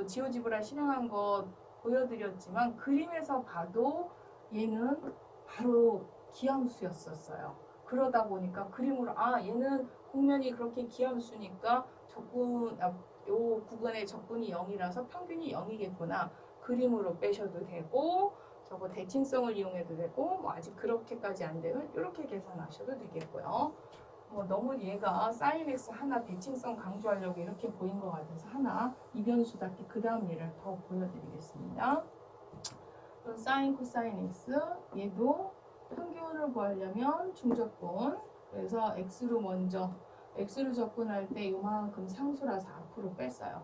지오지브라 실행한 거 보여드렸지만 그림에서 봐도 얘는 바로 기함수였었어요. 그러다 보니까 그림으로 얘는 곡면이 그렇게 기함수니까 요 구간의 적분이 0이라서 평균이 0이겠구나. 그림으로 빼셔도 되고 저거 대칭성을 이용해도 되고 아직 그렇게까지 안 되면 이렇게 계산하셔도 되겠고요. 너무 얘가 사인 x 하나 대칭성 강조하려고 이렇게 보인 것 같아서 하나 이변수답게 그 다음 예를 더 보여드리겠습니다. 그럼 사인 코사인 x 얘도 평균을 구하려면 중적분 그래서 x로 접근할 때 요만큼 상수라서 앞으로 뺐어요.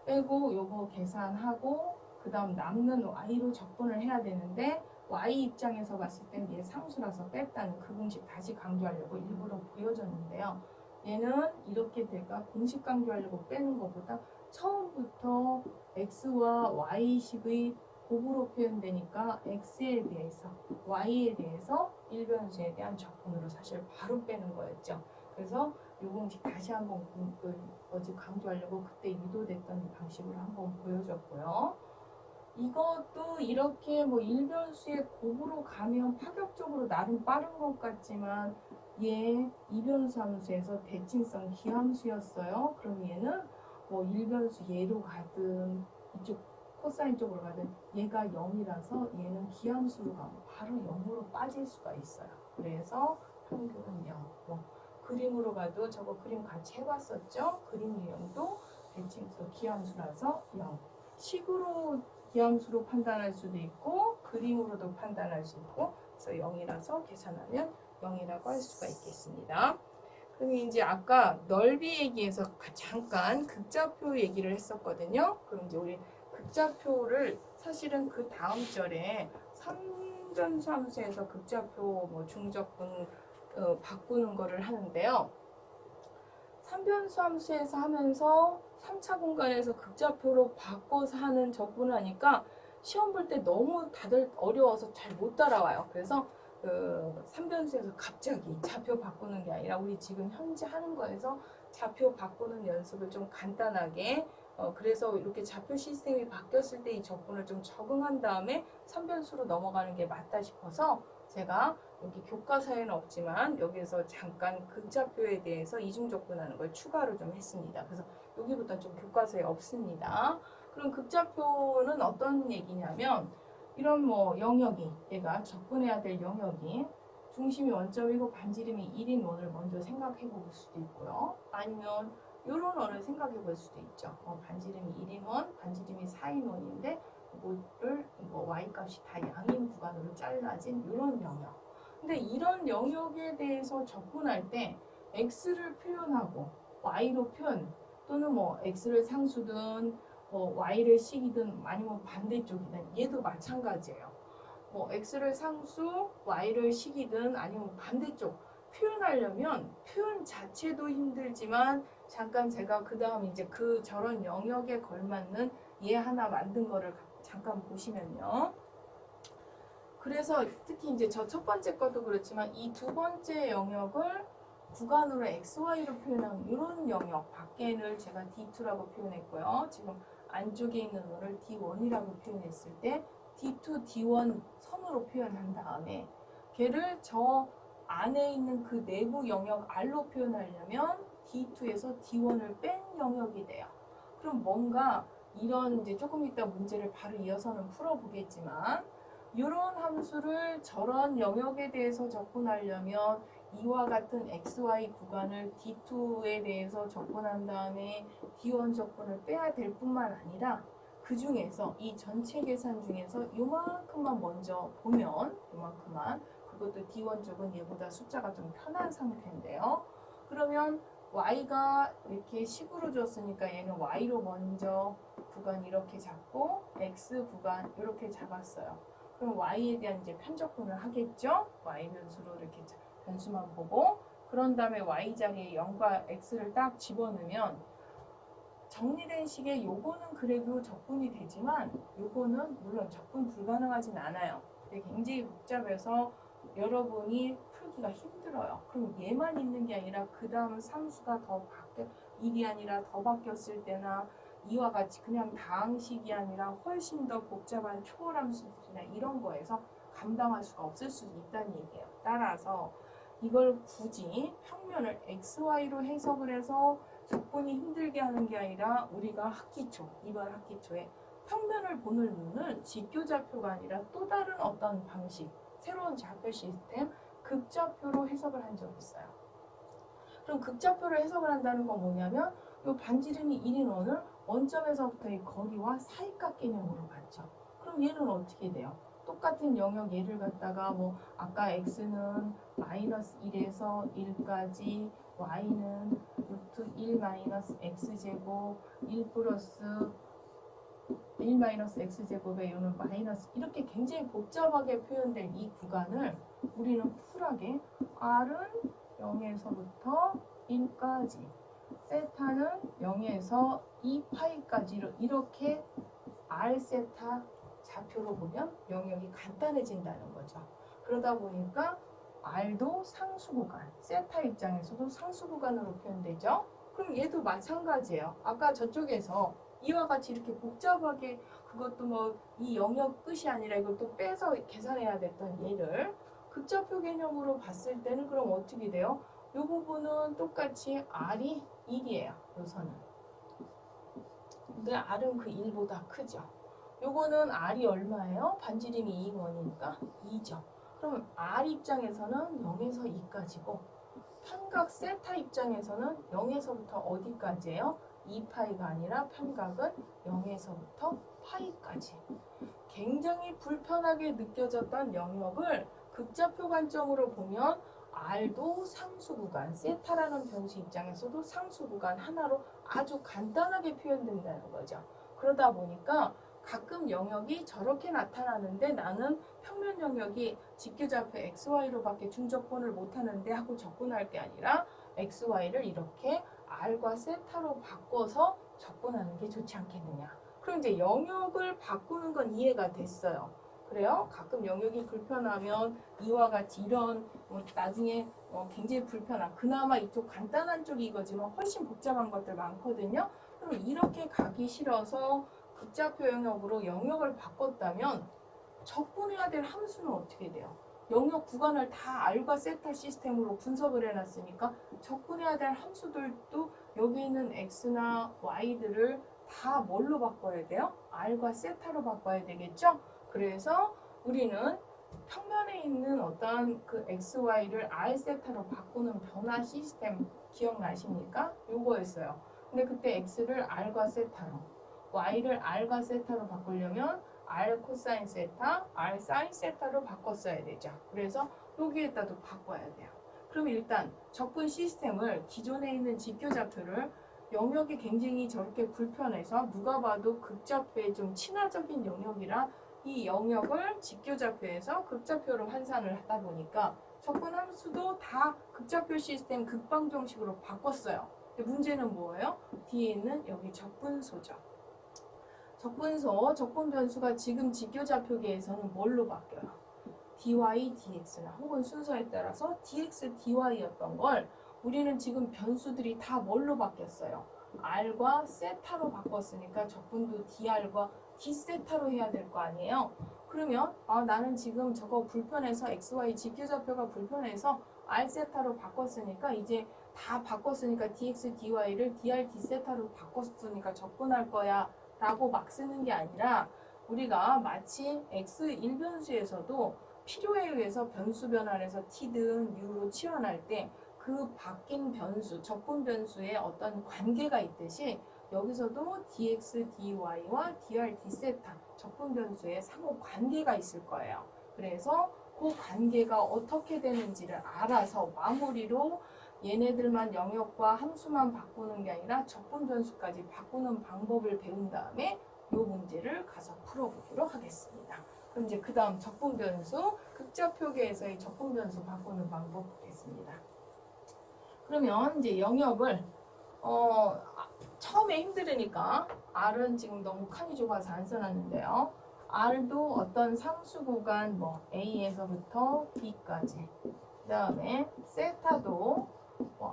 빼고 요거 계산하고 그 다음 남는 y로 적분을 해야 되는데 y 입장에서 봤을 땐 얘 상수라서 뺐다는 그 공식 다시 강조하려고 일부러 보여줬는데요. 얘는 이렇게 될까 공식 강조하려고 빼는 것보다 처음부터 x와 y식의 곱으로 표현되니까 x에 대해서 y에 대해서 일변수에 대한 적분으로 사실 바로 빼는 거였죠. 그래서 이 공식 다시 한번 강조하려고 그때 유도됐던 방식으로 한번 보여줬고요. 이것도 이렇게 일변수의 곱으로 가면 파격적으로 나름 빠른 것 같지만 얘 이변수 함수에서 대칭성 기함수였어요. 그럼 얘는 일변수 얘로 가든 이쪽 코사인 쪽으로 가든 얘가 0이라서 얘는 기함수로 가면 바로 0으로 빠질 수가 있어요. 그래서 평균은 0. 그림으로 가도 저거 그림 같이 해봤었죠? 그림 유형도 대칭성 기함수라서 0. 식으로 기함수로 판단할 수도 있고 그림으로도 판단할 수 있고 그래서 0이라서 계산하면 0이라고 할 수가 있겠습니다. 그럼 이제 아까 넓이 얘기해서 잠깐 극좌표 얘기를 했었거든요. 그럼 이제 우리 극좌표를 사실은 그 다음 절에 3전수 함수에서 극좌표 중적분 바꾸는 거를 하는데요. 삼변수 함수에서 하면서 3차 공간에서 극좌표로 바꿔서 하는 적분을 하니까 시험 볼 때 너무 다들 어려워서 잘 못 따라와요. 그래서 그 삼변수에서 갑자기 좌표 바꾸는 게 아니라 우리 지금 현재 하는 거에서 좌표 바꾸는 연습을 좀 간단하게 그래서 이렇게 좌표 시스템이 바뀌었을 때 이 적분을 좀 적응한 다음에 삼변수로 넘어가는 게 맞다 싶어서 제가 여기 교과서에는 없지만 여기에서 잠깐 극좌표에 대해서 이중적분하는 걸 추가로 좀 했습니다. 그래서 여기부터 좀 교과서에 없습니다. 그럼 극좌표는 어떤 얘기냐면 이런 뭐 영역이 얘가 적분해야 될 영역이 중심이 원점이고 반지름이 1인 원을 먼저 생각해 볼 수도 있고요. 아니면 이런 원을 생각해 볼 수도 있죠. 반지름이 1인 원, 반지름이 4인 원인데 뭐를 y 값이 다 양인 구간으로 잘라진 이런 영역. 근데 이런 영역에 대해서 적분할 때 x를 표현하고 y로 표현 또는 뭐 x를 상수든 y를 식이든 아니면 반대쪽이든 얘도 마찬가지예요. 뭐 x를 상수, y를 식이든 아니면 반대쪽 표현하려면 표현 자체도 힘들지만 잠깐 제가 그 다음 이제 그 저런 영역에 걸맞는 얘 하나 만든 거를 잠깐 보시면요. 그래서 특히 이제 저 첫 번째 것도 그렇지만 이 두 번째 영역을 구간으로 xy로 표현한 이런 영역 밖에를 제가 D2라고 표현했고요. 지금 안쪽에 있는 원을 D1이라고 표현했을 때 D2, D1 선으로 표현한 다음에 걔를 저 안에 있는 그 내부 영역 R로 표현하려면 D2에서 D1을 뺀 영역이 돼요. 그럼 뭔가 이런 이제 조금 이따 문제를 바로 이어서는 풀어보겠지만 이런 함수를 저런 영역에 대해서 접근하려면 이와 같은 xy 구간을 D2에 대해서 접근한 다음에 D1 접근을 빼야 될 뿐만 아니라 그 중에서 이 전체 계산 중에서 요만큼만 먼저 보면 요만큼만 그것도 D1 쪽은 얘보다 숫자가 좀 편한 상태인데요. 그러면 y가 이렇게 식으로 줬으니까 얘는 y로 먼저 구간 이렇게 잡고 x 구간 이렇게 잡았어요. 그럼 y에 대한 이제 편적분을 하겠죠. y 변수로 이렇게 변수만 보고 그런 다음에 y자리에 0과 x를 딱 집어넣으면 정리된 식의 요거는 그래도 적분이 되지만 요거는 물론 적분 불가능하진 않아요. 근데 굉장히 복잡해서 여러분이 풀기가 힘들어요. 그럼 얘만 있는 게 아니라 그 다음 상수가 더 바뀌어 1이 아니라 더 바뀌었을 때나 이와 같이 그냥 다항식이 아니라 훨씬 더 복잡한 초월함수들이나 이런 거에서 감당할 수가 없을 수도 있다는 얘기예요. 따라서 이걸 굳이 평면을 xy로 해석을 해서 적분이 힘들게 하는 게 아니라 우리가 학기초, 이번 학기초에 평면을 보는 눈은 직교좌표가 아니라 또 다른 어떤 방식, 새로운 좌표 시스템, 극좌표로 해석을 한 적이 있어요. 그럼 극좌표를 해석을 한다는 건 뭐냐면 이 반지름이 1인 원을 원점에서부터의 거리와 사이값 개념으로 봤죠. 그럼 얘는 어떻게 돼요? 똑같은 영역 얘를 갖다가 뭐 아까 x는 마이너스 1에서 1까지 y는 루트 1 마이너스 x제곱 1 플러스 1 마이너스 x제곱에 요는 마이너스 이렇게 굉장히 복잡하게 표현된 이 구간을 우리는 쿨하게 r은 0에서부터 1까지 세타는 0에서 2파이까지로 이렇게 r 세타 좌표로 보면 영역이 간단해진다는 거죠. 그러다 보니까 r도 상수 구간, 세타 입장에서도 상수 구간으로 표현되죠. 그럼 얘도 마찬가지예요. 아까 저쪽에서 이와 같이 이렇게 복잡하게 그것도 뭐 이 영역 끝이 아니라 이걸 또 빼서 계산해야 됐던 얘를 극좌표 개념으로 봤을 때는 그럼 어떻게 돼요? 이 부분은 똑같이 r이 1이에요. 요 선은. 근데 r은 그 1보다 크죠. 요거는 r이 얼마예요? 반지름이 2원이니까 2죠. 그럼 r 입장에서는 0에서 2까지고 편각 세타 입장에서는 0에서부터 어디까지예요? 2파이가 아니라 편각은 0에서부터 파이까지. 굉장히 불편하게 느껴졌던 영역을 극좌표 관점으로 보면 r도 상수 구간, 세타라는 변수 입장에서도 상수 구간 하나로 아주 간단하게 표현된다는 거죠. 그러다 보니까 가끔 영역이 저렇게 나타나는데 나는 평면 영역이 직교좌표 xy로밖에 중적분을 못하는데 하고 접근할 게 아니라 xy를 이렇게 R과 세타로 바꿔서 접근하는 게 좋지 않겠느냐. 그럼 이제 영역을 바꾸는 건 이해가 됐어요. 그래요? 가끔 영역이 불편하면 이와 같이 이런 나중에 굉장히 불편한 그나마 이쪽 간단한 쪽이 이거지만 훨씬 복잡한 것들 많거든요. 그럼 이렇게 가기 싫어서 극좌표 영역으로 영역을 바꿨다면 접근해야 될 함수는 어떻게 돼요? 영역 구간을 다 R과 세타 시스템으로 분석을 해놨으니까 접근해야 될 함수들도 여기 있는 X나 Y들을 다 뭘로 바꿔야 돼요? R과 세타로 바꿔야 되겠죠? 그래서 우리는 평면에 있는 어떤 그 XY를 R 세타로 바꾸는 변화 시스템 기억나십니까? 요거였어요. 근데 그때 X를 R과 세타로, Y를 R과 세타로 바꾸려면 R 코사인 세타, R 사인 세타로 바꿨어야 되죠. 그래서 여기에다도 바꿔야 돼요. 그럼 일단 접근 시스템을 기존에 있는 직교좌표를 영역이 굉장히 저렇게 불편해서 누가 봐도 극좌표에 좀 친화적인 영역이라 이 영역을 직교좌표에서 극좌표로 환산을 하다 보니까 접근 함수도 다 극좌표 시스템 극방정식으로 바꿨어요. 근데 문제는 뭐예요? 뒤에 있는 여기 접근소죠. 접근소, 접근 변수가 지금 직교좌표계에서는 뭘로 바뀌어요? dy, dx나 혹은 순서에 따라서 dx, dy였던 걸 우리는 지금 변수들이 다 뭘로 바뀌었어요? r과 세타로 바꿨으니까 접근도 dr과 d세타로 해야 될 거 아니에요? 그러면 나는 지금 저거 불편해서 xy 직교좌표가 불편해서 r세타로 바꿨으니까 이제 다 바꿨으니까 dx, dy를 dr, d세타로 바꿨으니까 접근할 거야 라고 막 쓰는 게 아니라 우리가 마치 x1변수에서도 필요에 의해서 변수 변환해서 t든 u로 치환할 때 그 바뀐 변수, 접근 변수에 어떤 관계가 있듯이 여기서도 dx, dy와 dr, d세타 접근 변수에 상호 관계가 있을 거예요. 그래서 그 관계가 어떻게 되는지를 알아서 마무리로 얘네들만 영역과 함수만 바꾸는 게 아니라 접근 변수까지 바꾸는 방법을 배운 다음에 이 문제를 가서 풀어보기로 하겠습니다. 그럼 이제 그 다음 접근 변수, 극좌표계에서의 접근 변수 바꾸는 방법 보겠습니다. 그러면 이제 영역을 처음에 힘들으니까 R은 지금 너무 칸이 좁아서 안 써놨는데요. R도 어떤 상수 구간 뭐 A에서부터 B까지 그 다음에 세타도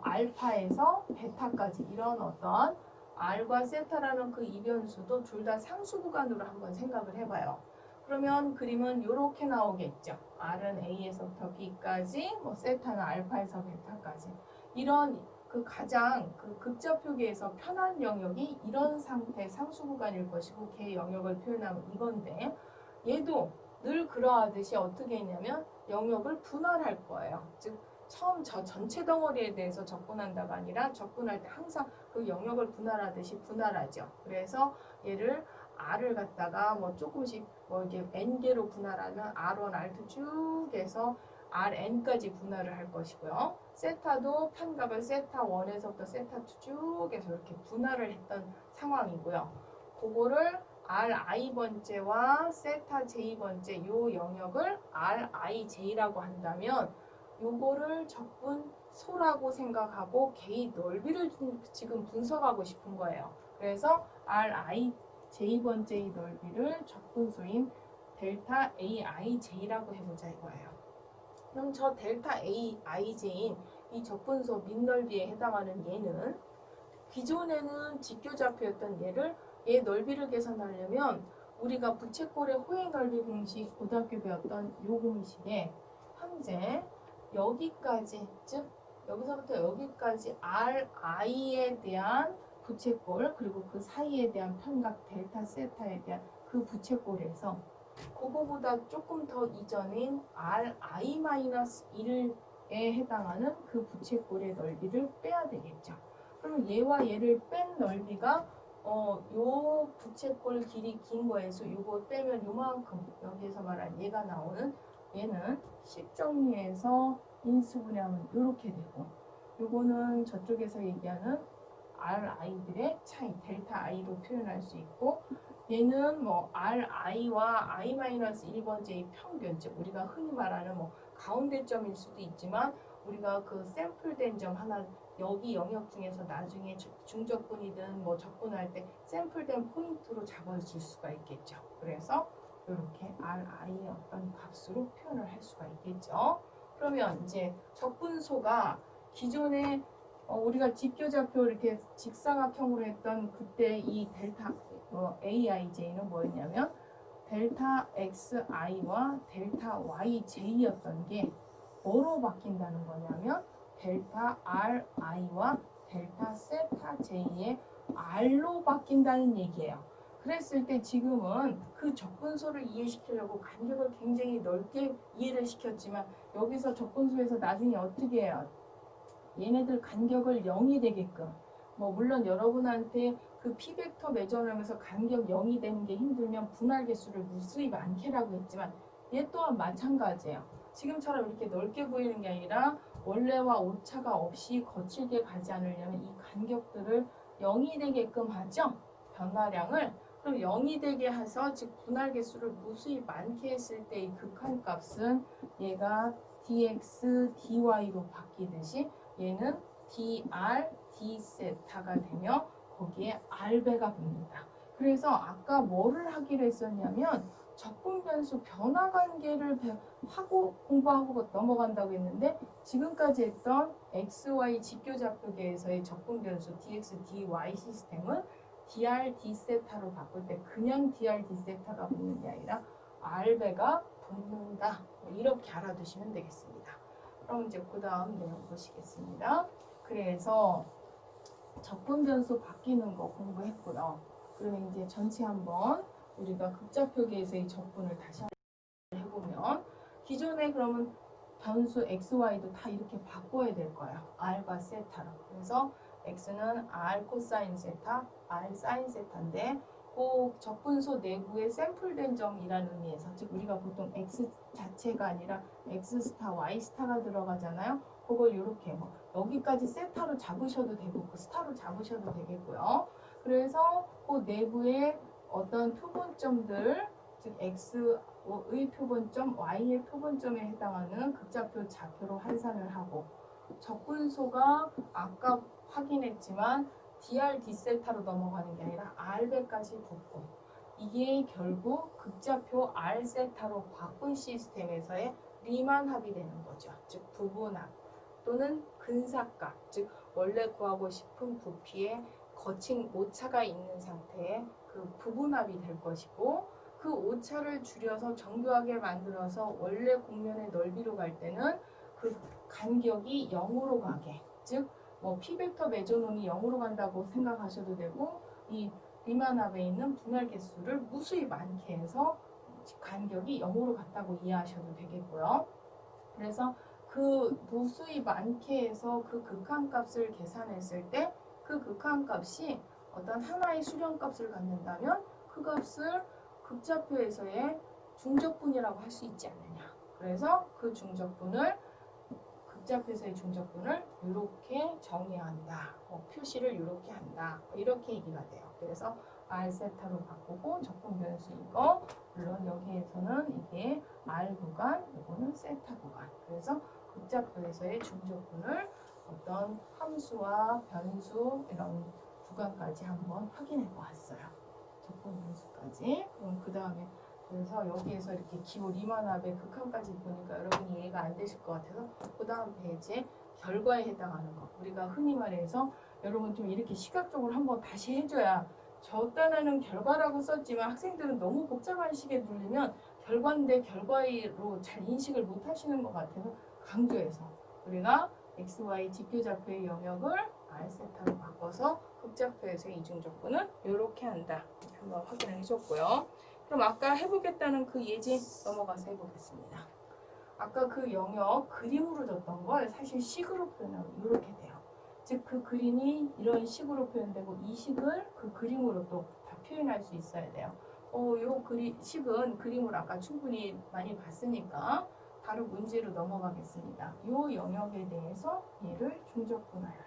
알파에서 베타까지 이런 어떤 R과 세타라는 그 이변수도 둘 다 상수 구간으로 한번 생각을 해봐요. 그러면 그림은 이렇게 나오겠죠. R은 A에서부터 B까지, 세타는 알파에서 베타까지. 이런 그 가장 그 극좌표계에서 편한 영역이 이런 상태 상수 구간일 것이고 걔 영역을 표현하면 이건데 얘도 늘 그러하듯이 어떻게 했냐면 영역을 분할할 거예요. 즉 처음 저 전체 덩어리에 대해서 접근한다가 아니라 접근할 때 항상 그 영역을 분할하듯이 분할하죠. 그래서 얘를 R을 갖다가 조금씩 이게 N개로 분할하면 R1, R2 쭉 해서 Rn까지 분할을 할 것이고요. 세타도 편각을 세타 1에서부터 세타 2 쭉 해서 이렇게 분할을 했던 상황이고요. 그거를 Ri 번째와 세타 J번째 요 영역을 Rij라고 한다면 요거를 접근소라고 생각하고 걔의 넓이를 지금 분석하고 싶은 거예요. 그래서 Rij 번째의 넓이를 접근소인 델타 Aij라고 해보자 이거예요. 그럼 저 델타 Aij인 이 접근소 밑넓이에 해당하는 얘는 기존에는 직교좌표였던 얘 넓이를 계산하려면 우리가 부채꼴의 호의 넓이 공식 고등학교 배웠던 요 공식에 현재 여기까지 즉 여기서부터 여기까지 Ri에 대한 부채꼴 그리고 그 사이에 대한 편각 델타 세타에 대한 그 부채꼴에서 그거보다 조금 더 이전인 Ri-1에 해당하는 그 부채꼴의 넓이를 빼야 되겠죠. 그럼 얘와 얘를 뺀 넓이가 요 부채꼴 길이 긴 거에서 요거 빼면 요만큼 여기에서 말한 얘가 나오는 얘는 식 정리해서 인수분해하면 요렇게 되고 요거는 저쪽에서 얘기하는 Ri들의 차이 델타 I로 표현할 수 있고 얘는 Ri와 I-1번째의 평균 즉 우리가 흔히 말하는 가운데점일 수도 있지만 우리가 그 샘플된 점 하나 여기 영역 중에서 나중에 중적분이든 뭐 적분할 때 샘플된 포인트로 잡아줄 수가 있겠죠. 그래서 이렇게 ri의 어떤 값으로 표현을 할 수가 있겠죠. 그러면 이제 적분소가 기존에 우리가 직교좌표 이렇게 직사각형으로 했던 그때 이 델타 AIJ는 뭐였냐면 델타 XI와 델타 YJ였던 게 뭐로 바뀐다는 거냐면 델타 RI와 델타 세타 J의 R로 바뀐다는 얘기예요. 그랬을 때 지금은 그 적분소를 이해시키려고 간격을 굉장히 넓게 이해를 시켰지만 여기서 적분소에서 나중에 어떻게 해요? 얘네들 간격을 0이 되게끔 뭐 물론 여러분한테 그 P벡터 매전하면서 간격 0이 되는 게 힘들면 분할 개수를 무수히 많게라고 했지만 얘 또한 마찬가지예요. 지금처럼 이렇게 넓게 보이는 게 아니라 원래와 오차가 없이 거칠게 가지 않으려면 이 간격들을 0이 되게끔 하죠. 변화량을. 그럼 0이 되게 해서 즉 분할 개수를 무수히 많게 했을 때 이 극한값은 얘가 dx, dy로 바뀌듯이 얘는 dr, d세타가 되며 거기에 r배가 붙는다. 그래서 아까 뭐를 하기로 했었냐면 적분 변수 변화 관계를 하고 공부하고 넘어간다고 했는데 지금까지 했던 XY 직교좌표계에서의 적분 변수 dx, dy 시스템은 dr, d세타로 바꿀 때 그냥 dr, d세타가 붙는 게 아니라 r배가 붙는다. 이렇게 알아두시면 되겠습니다. 그럼 이제 그 다음 내용 보시겠습니다. 그래서 적분 변수 바뀌는 거 공부했고요. 그러면 이제 전체 한번 우리가 극좌표계에서의 적분을 다시 해보면 기존에 그러면 변수 xy도 다 이렇게 바꿔야 될 거예요. r과 세타로. 그래서 x는 r 코사인 세타, r 사인 세타인데 그 적분소 내부에 샘플된 점이라는 의미에서 즉 우리가 보통 x 자체가 아니라 x 스타, y 스타가 들어가잖아요. 그걸 이렇게 뭐 여기까지 세타로 잡으셔도 되고 그 스타로 잡으셔도 되겠고요. 그래서 그 내부에 어떤 표본점들 즉 x의 표본점, y의 표본점에 해당하는 극좌표 좌표로 환산을 하고 적분소가 아까 확인했지만 dr, d세타로 넘어가는 게 아니라 r배까지 붙고 이게 결국 극좌표 r세타로 바꾼 시스템에서의 리만 합이 되는 거죠. 즉 부분합 또는 근사값, 즉 원래 구하고 싶은 부피에 거친 오차가 있는 상태의 그 부분합이 될 것이고 그 오차를 줄여서 정교하게 만들어서 원래 곡면의 넓이로 갈 때는 그 간격이 0으로 가게, 즉 뭐 P벡터 매조논이 0으로 간다고 생각하셔도 되고 이 리만합에 있는 분할 개수를 무수히 많게 해서 간격이 0으로 갔다고 이해하셔도 되겠고요. 그래서 그 무수히 많게 해서 그 극한값을 계산했을 때 그 극한값이 어떤 하나의 수렴값을 갖는다면 그 값을 극좌표에서의 중적분이라고 할 수 있지 않느냐. 그래서 그 중적분을 극좌표에서의 중적분을 이렇게 정의한다. 표시를 이렇게 한다. 이렇게 얘기가 돼요. 그래서 r세타로 바꾸고 적분 변수 이거 물론 여기에서는 이게 r 구간, 이거는 세타 구간. 그래서 극좌표에서의 중적분을 어떤 함수와 변수 이런 구간까지 한번 확인해 보았어요. 적분 변수까지. 그럼 그 다음에 그래서 여기에서 이렇게 기호 리만합의 극한까지 보니까 여러분이 이해가 안 되실 것 같아서 그 다음 페이지에 결과에 해당하는 거 우리가 흔히 말해서 여러분 좀 이렇게 시각적으로 한번 다시 해줘야 저 단어는 결과라고 썼지만 학생들은 너무 복잡한 식에 눌리면 결과인데 결과로 잘 인식을 못 하시는 것 같아서 강조해서 우리가 XY 직교좌표의 영역을 R세타로 바꿔서 극좌표에서의 이중적분은 이렇게 한다. 이렇게 한번 확인을 해줬고요. 그럼 아까 해보겠다는 그 예제 넘어가서 해보겠습니다. 아까 그 영역 그림으로 줬던 걸 사실 식으로 표현하면 이렇게 돼요. 즉 그 그림이 이런 식으로 표현되고 이 식을 그 그림으로 또 다 표현할 수 있어야 돼요. 요 식은 그림으로 아까 충분히 많이 봤으니까 바로 문제로 넘어가겠습니다. 요 영역에 대해서 얘를 중적분하여라.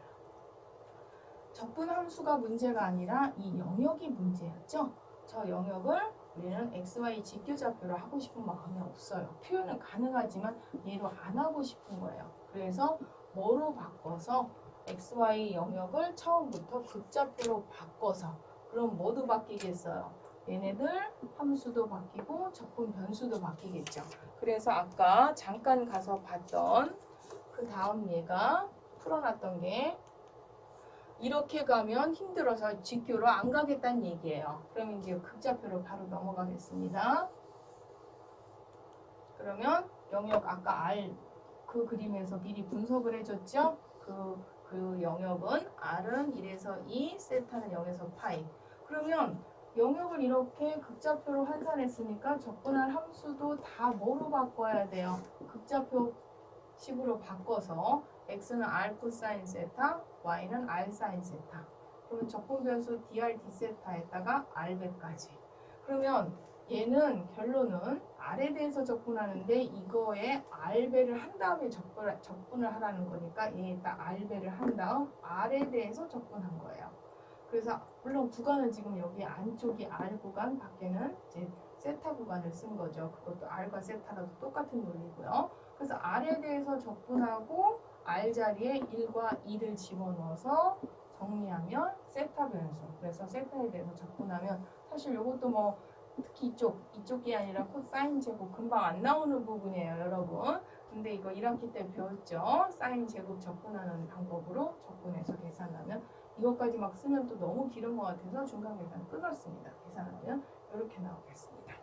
적분 함수가 문제가 아니라 이 영역이 문제였죠. 저 영역을 우리는 XY 직교좌표로 하고 싶은 마음이 없어요. 표현은 가능하지만 얘로 안 하고 싶은 거예요. 그래서 뭐로 바꿔서 xy 영역을 처음부터 극좌표로 바꿔서 그럼 뭐도 바뀌겠어요? 얘네들 함수도 바뀌고 적분 변수도 바뀌겠죠. 그래서 아까 잠깐 가서 봤던 그 다음 얘가 풀어놨던 게 이렇게 가면 힘들어서 직교로 안 가겠다는 얘기예요. 그럼 이제 극좌표로 바로 넘어가겠습니다. 그러면 영역 아까 R 그 그림에서 미리 분석을 해줬죠? 그 영역은 R은 1에서 2, 세타는 0에서 파이. 그러면 영역을 이렇게 극좌표로 환산했으니까 적분할 함수도 다 뭐로 바꿔야 돼요? 극좌표 식으로 바꿔서 x는 r 코사인 세타, y는 r 사인 세타. 그러면 적분 변수 dr d세타에다가 r배까지. 그러면 얘는 결론은 r에 대해서 적분하는데 이거에 r배를 한 다음에 적분을 하라는 거니까 얘에다 r배를 한 다음 r에 대해서 적분한 거예요. 그래서 물론 구간은 지금 여기 안쪽이 r 구간, 밖에는 이제 세타 구간을 쓴 거죠. 그것도 r과 세타라도 똑같은 논리고요. 그래서 r에 대해서 적분하고 r 자리에 1과 2를 집어넣어서 정리하면 세타 변수. 그래서 세타에 대해서 적분하면 사실 이것도 뭐 특히 이쪽이 아니라 코사인 제곱 금방 안 나오는 부분이에요, 여러분. 근데 이거 1학기 때 배웠죠? 사인 제곱 적분하는 방법으로 적분해서 계산하면 이것까지 막 쓰면 또 너무 길은 것 같아서 중간 계산 끊었습니다. 계산하면 이렇게 나오겠습니다.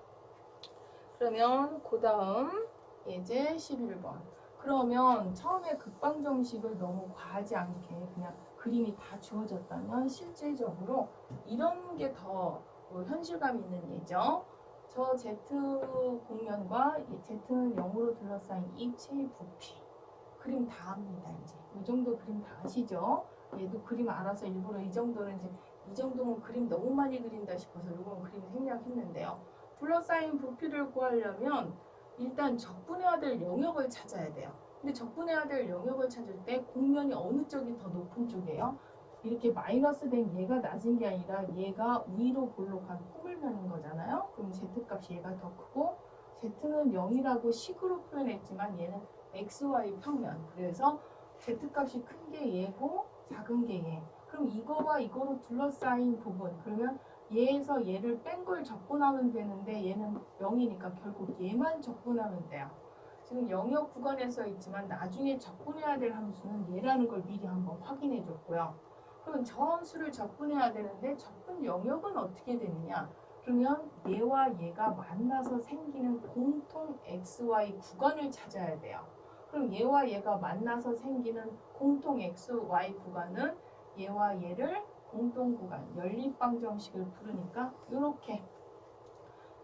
그러면 그 다음 예제 11번. 그러면 처음에 극방정식을 너무 과하지 않게 그냥 그림이 다 주어졌다면 실질적으로 이런 게 더 현실감 있는 예죠. 저 Z 공면과 Z는 0으로 둘러싸인 입체의 부피. 그림 다 압니다. 이제 이 정도 그림 다 아시죠? 얘도 그림 알아서 일부러 이 정도는 이제 이 정도면 그림 너무 많이 그린다 싶어서 이건 그림 생략했는데요. 둘러싸인 부피를 구하려면 일단 적분해야 될 영역을 찾아야 돼요. 근데 적분해야 될 영역을 찾을 때 공면이 어느 쪽이 더 높은 쪽이에요? 이렇게 마이너스 된 얘가 낮은 게 아니라 얘가 위로 볼록한 포물면인 거잖아요. 그럼 Z값이 얘가 더 크고 Z는 0이라고 식으로 표현했지만 얘는 XY 평면. 그래서 Z값이 큰 게 얘고 작은 게 얘. 그럼 이거와 이거로 둘러싸인 부분. 그러면 얘에서 얘를 뺀 걸 적분하면 되는데 얘는 0이니까 결국 얘만 적분하면 돼요. 지금 영역 구간에 써 있지만 나중에 적분해야 될 함수는 얘라는 걸 미리 한번 확인해 줬고요. 그럼 저 함수를 적분해야 되는데 적분 영역은 어떻게 되느냐? 그러면 얘와 얘가 만나서 생기는 공통 XY 구간을 찾아야 돼요. 그럼 얘와 얘가 만나서 생기는 공통 XY 구간은 얘와 얘를 공통 구간, 연립방정식을 부르니까 이렇게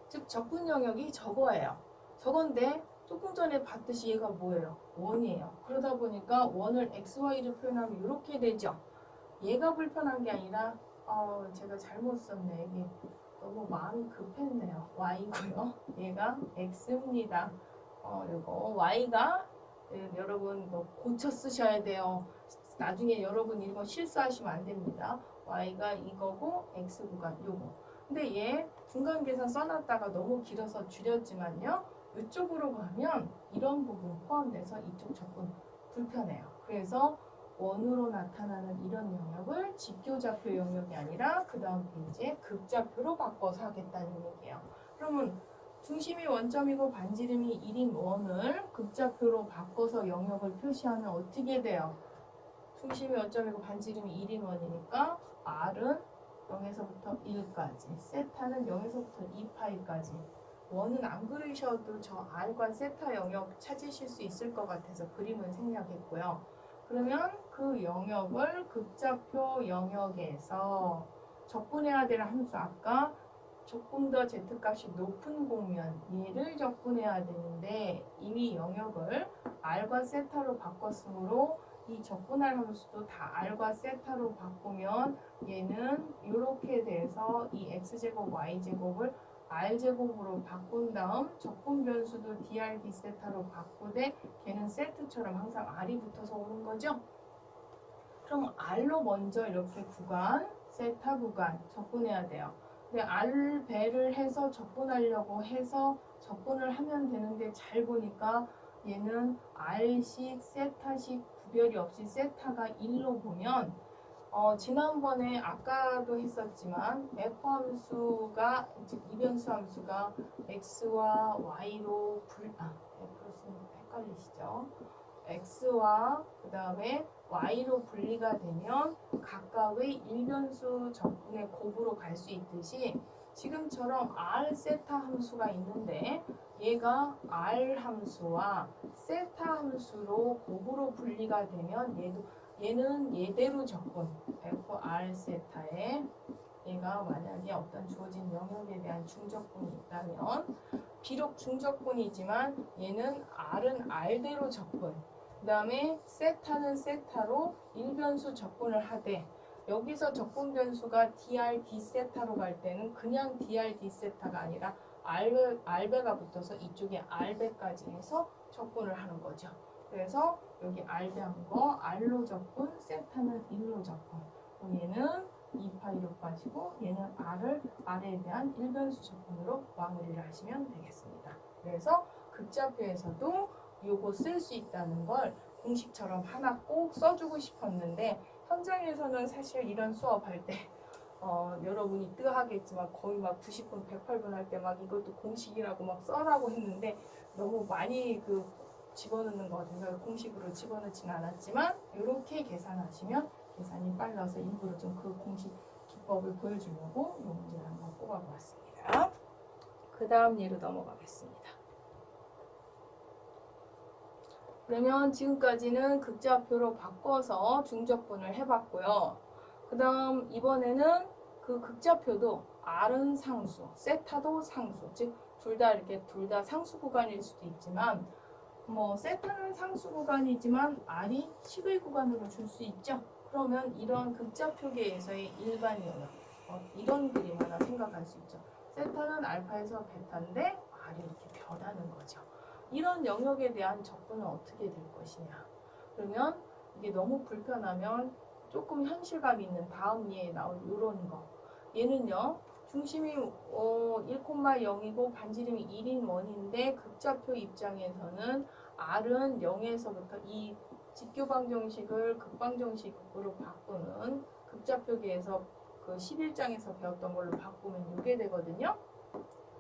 즉 적분 영역이 저거예요. 저건데 조금 전에 봤듯이 얘가 뭐예요? 원이에요. 그러다 보니까 원을 XY로 표현하면 이렇게 되죠. 얘가 불편한 게 아니라 제가 잘못 썼네. 이게 너무 마음이 급했네요. Y고요. 얘가 X입니다. 이거 Y가 여러분 뭐 고쳐 쓰셔야 돼요. 나중에 여러분 이거 실수하시면 안 됩니다. Y가 이거고 X 구간 요거. 근데 얘 중간 계산 써놨다가 너무 길어서 줄였지만요. 이쪽으로 가면 이런 부분 포함돼서 이쪽 적분 불편해요. 그래서 원으로 나타나는 이런 영역을 직교좌표 영역이 아니라 그 다음 페이지에 극좌표로 바꿔서 하겠다는 얘기예요. 그러면 중심이 원점이고 반지름이 1인 원을 극좌표로 바꿔서 영역을 표시하면 어떻게 돼요? 중심이 원점이고 반지름이 1인 원이니까 R은 0에서부터 1까지, 세타는 0에서부터 2파이까지. 원은 안 그리셔도 저 R과 세타 영역 찾으실 수 있을 것 같아서 그림은 생략했고요. 그러면 그 영역을 극좌표 영역에서 적분해야 될 함수 아까 조금 더 Z값이 높은 공면 얘를 적분해야 되는데 이미 영역을 R과 세타로 바꿨으므로 이 적분할 함수도 다 R과 세타로 바꾸면 얘는 이렇게 돼서 이 X제곱 Y제곱을 R제곱으로 바꾼 다음 적분 변수도 dr d세타로 바꾸되 걔는 세트처럼 항상 R이 붙어서 오는 거죠. 그럼 R로 먼저 이렇게 구간, 세타 구간 적분해야 돼요. 근데 R 배를 해서 적분하려고 해서 적분을 하면 되는데 잘 보니까 얘는 R식, 세타식 구별이 없이 세타가 1로 보면 지난번에 아까도 했었지만 f 함수가 즉 이변수 함수가 x와 y로 f로 쓰면 헷갈리시죠? x와 그 다음에 y로 분리가 되면 각각의 일변수 적분의 곱으로 갈 수 있듯이 지금처럼 r 세타 함수가 있는데 얘가 r 함수와 세타 함수로 곱으로 분리가 되면 얘는 얘대로 적분 fr 세타에 얘가 만약에 어떤 주어진 영역에 대한 중적분이 있다면 비록 중적분이지만 얘는 r은 r대로 적분 그 다음에 세타는 세타로 일변수 적분을 하되 여기서 적분 변수가 dr d 세타로 갈 때는 그냥 dr d 세타가 아니라 r배가 붙어서 이쪽에 r배까지 해서 적분을 하는 거죠. 그래서 여기 r배한 거 r로 적분, 세타는 1로 적분. 얘는 2파이로 빠지고 얘는 r에 대한 일변수 적분으로 마무리를 하시면 되겠습니다. 그래서 극좌표에서도 요거 쓸 수 있다는 걸 공식처럼 하나 꼭 써주고 싶었는데 현장에서는 사실 이런 수업할 때 여러분이 뜨하겠지만 거의 막 90분, 108분 할 때 막 이것도 공식이라고 막 써라고 했는데 너무 많이 집어넣는 것 같아서 공식으로 집어넣지는 않았지만 이렇게 계산하시면 계산이 빨라서 일부러 좀 그 공식 기법을 보여주려고 이 문제를 한번 뽑아보았습니다. 그 다음 예로 넘어가겠습니다. 그러면 지금까지는 극좌표로 바꿔서 중적분을 해봤고요. 그 다음 이번에는 그 극좌표도 R은 상수, 세타도 상수, 즉 둘 다 상수 구간일 수도 있지만 세타는 상수 구간이지만 R이 식의 구간으로 줄 수 있죠. 그러면 이런 극좌표계에서의 일반 영역 이런 그림 하나 생각할 수 있죠. 세타는 알파에서 베타인데 R이 이렇게 변하는 거죠. 이런 영역에 대한 적분은 어떻게 될 것이냐. 그러면 이게 너무 불편하면 조금 현실감 있는 다음 예에 나올 이런 거. 얘는요. 중심이 1,0이고 반지름이 1인 원인데 극좌표 입장에서는 R은 0에서부터 이 직교방정식을 극방정식으로 바꾸는 극좌표계에서 그 11장에서 배웠던 걸로 바꾸면 이게 되거든요.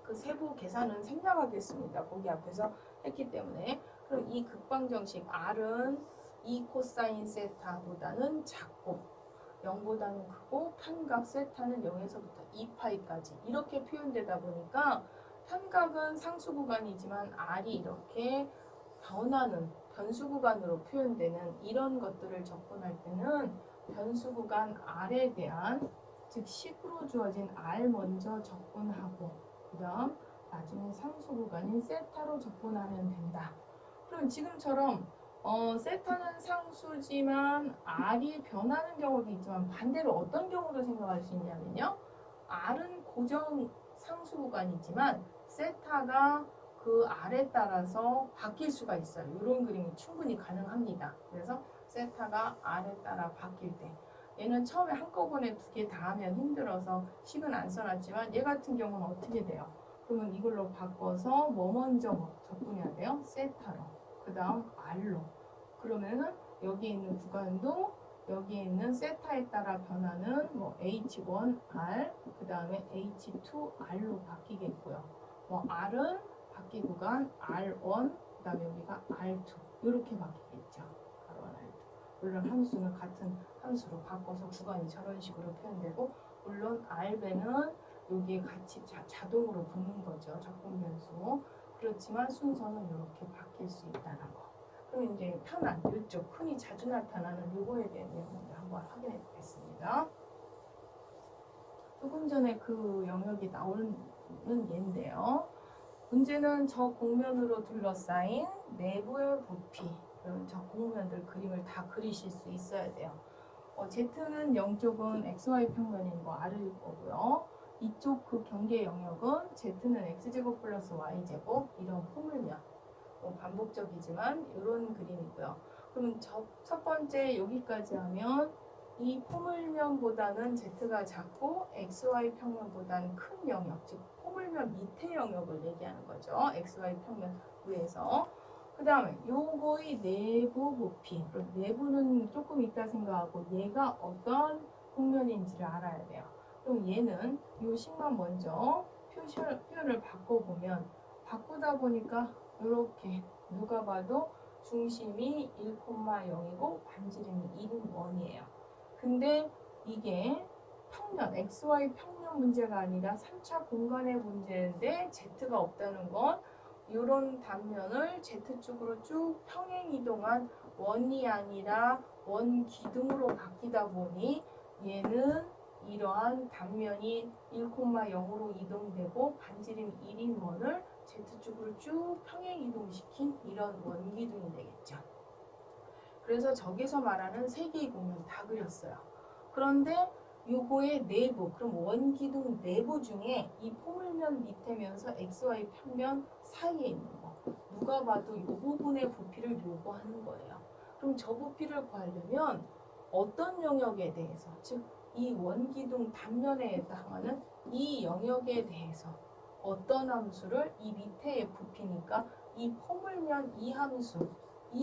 그 세부 계산은 생략하겠습니다. 보기 앞에서 했기 때문에. 그럼 이 극방정식 R은 2 코사인 세타보다는 작고 0보다는 크고 편각 세타는 0에서부터 2파이까지 이렇게 표현되다 보니까 편각은 상수 구간이지만 R이 이렇게 변하는 변수 구간으로 표현되는 이런 것들을 적분할 때는 변수 구간 R에 대한 즉 식으로 주어진 R 먼저 적분하고 그 다음 나중에 상수 구간인 세타로 적분하면 된다. 그럼 지금처럼 세타는 상수지만 R이 변하는 경우도 있지만 반대로 어떤 경우도 생각할 수 있냐면요. R은 고정 상수 구간이지만 세타가 그 R에 따라서 바뀔 수가 있어요. 이런 그림이 충분히 가능합니다. 그래서 세타가 R에 따라 바뀔 때 얘는 처음에 한꺼번에 두 개 다 하면 힘들어서 식은 안 써놨지만 얘 같은 경우는 어떻게 돼요? 그러면 이걸로 바꿔서 먼저 적분해야 돼요? 세타로. 그 다음 R로. 그러면은 여기에 있는 구간도 여기에 있는 세타에 따라 변하는 H1R 그 다음에 H2R로 바뀌겠고요. R은 바퀴 구간 R1 그 다음에 여기가 R2 이렇게 바뀌겠죠. R1, R2. 물론 함수는 같은 함수로 바꿔서 구간이 저런 식으로 표현되고 물론 R배는 여기에 같이 자동으로 붙는 거죠. 적분 변수. 그렇지만 순서는 이렇게 바뀔 수 있다는 거. 그럼 이제 편한 이쪽 흔히 자주 나타나는 요거에 대한 내용을 한번 확인해 보겠습니다. 조금 전에 그 영역이 나오는 예인데요. 문제는 저 공면으로 둘러싸인 내부의 부피. 그럼 저 공면들 그림을 다 그리실 수 있어야 돼요. Z는 영쪽은 XY 평면인 거 R일 거고요. 이쪽 그 경계 영역은 Z는 X제곱 플러스 Y제곱 이런 포물면. 반복적이지만 이런 그림이고요. 그럼 첫 번째 여기까지 하면 이 포물면보다는 Z가 작고 XY 평면보다는 큰 영역, 즉 포물면 밑의 영역을 얘기하는 거죠. XY 평면 위에서. 그 다음에 요거의 내부 부피, 그럼 내부는 조금 있다 생각하고 얘가 어떤 평면인지를 알아야 돼요. 그럼 얘는 요 식만 먼저 표현을 바꿔보면 바꾸다 보니까 이렇게 누가 봐도 중심이 1,0이고 반지름이 1인 원이에요. 근데 이게 평면, XY 평면 문제가 아니라 3차 공간의 문제인데 Z가 없다는 건 이런 단면을 Z쪽으로 쭉 평행 이동한 원이 아니라 원 기둥으로 바뀌다 보니 얘는 이러한 단면이 1,0으로 이동되고 반지름 1인 원을 Z쪽으로 쭉 평행 이동시킨 이런 원기둥이 되겠죠. 그래서 저기서 말하는 세 개의 공면 다 그렸어요. 그런데 요거의 내부, 그럼 원기둥 내부 중에 이 포물면 밑에면서 XY 평면 사이에 있는 거 누가 봐도 이 부분의 부피를 요구하는 거예요. 그럼 저 부피를 구하려면 어떤 영역에 대해서, 즉 이 원기둥 단면에 해당하는 이 영역에 대해서 어떤 함수를 이 밑에의 부피니까 이 포물면 이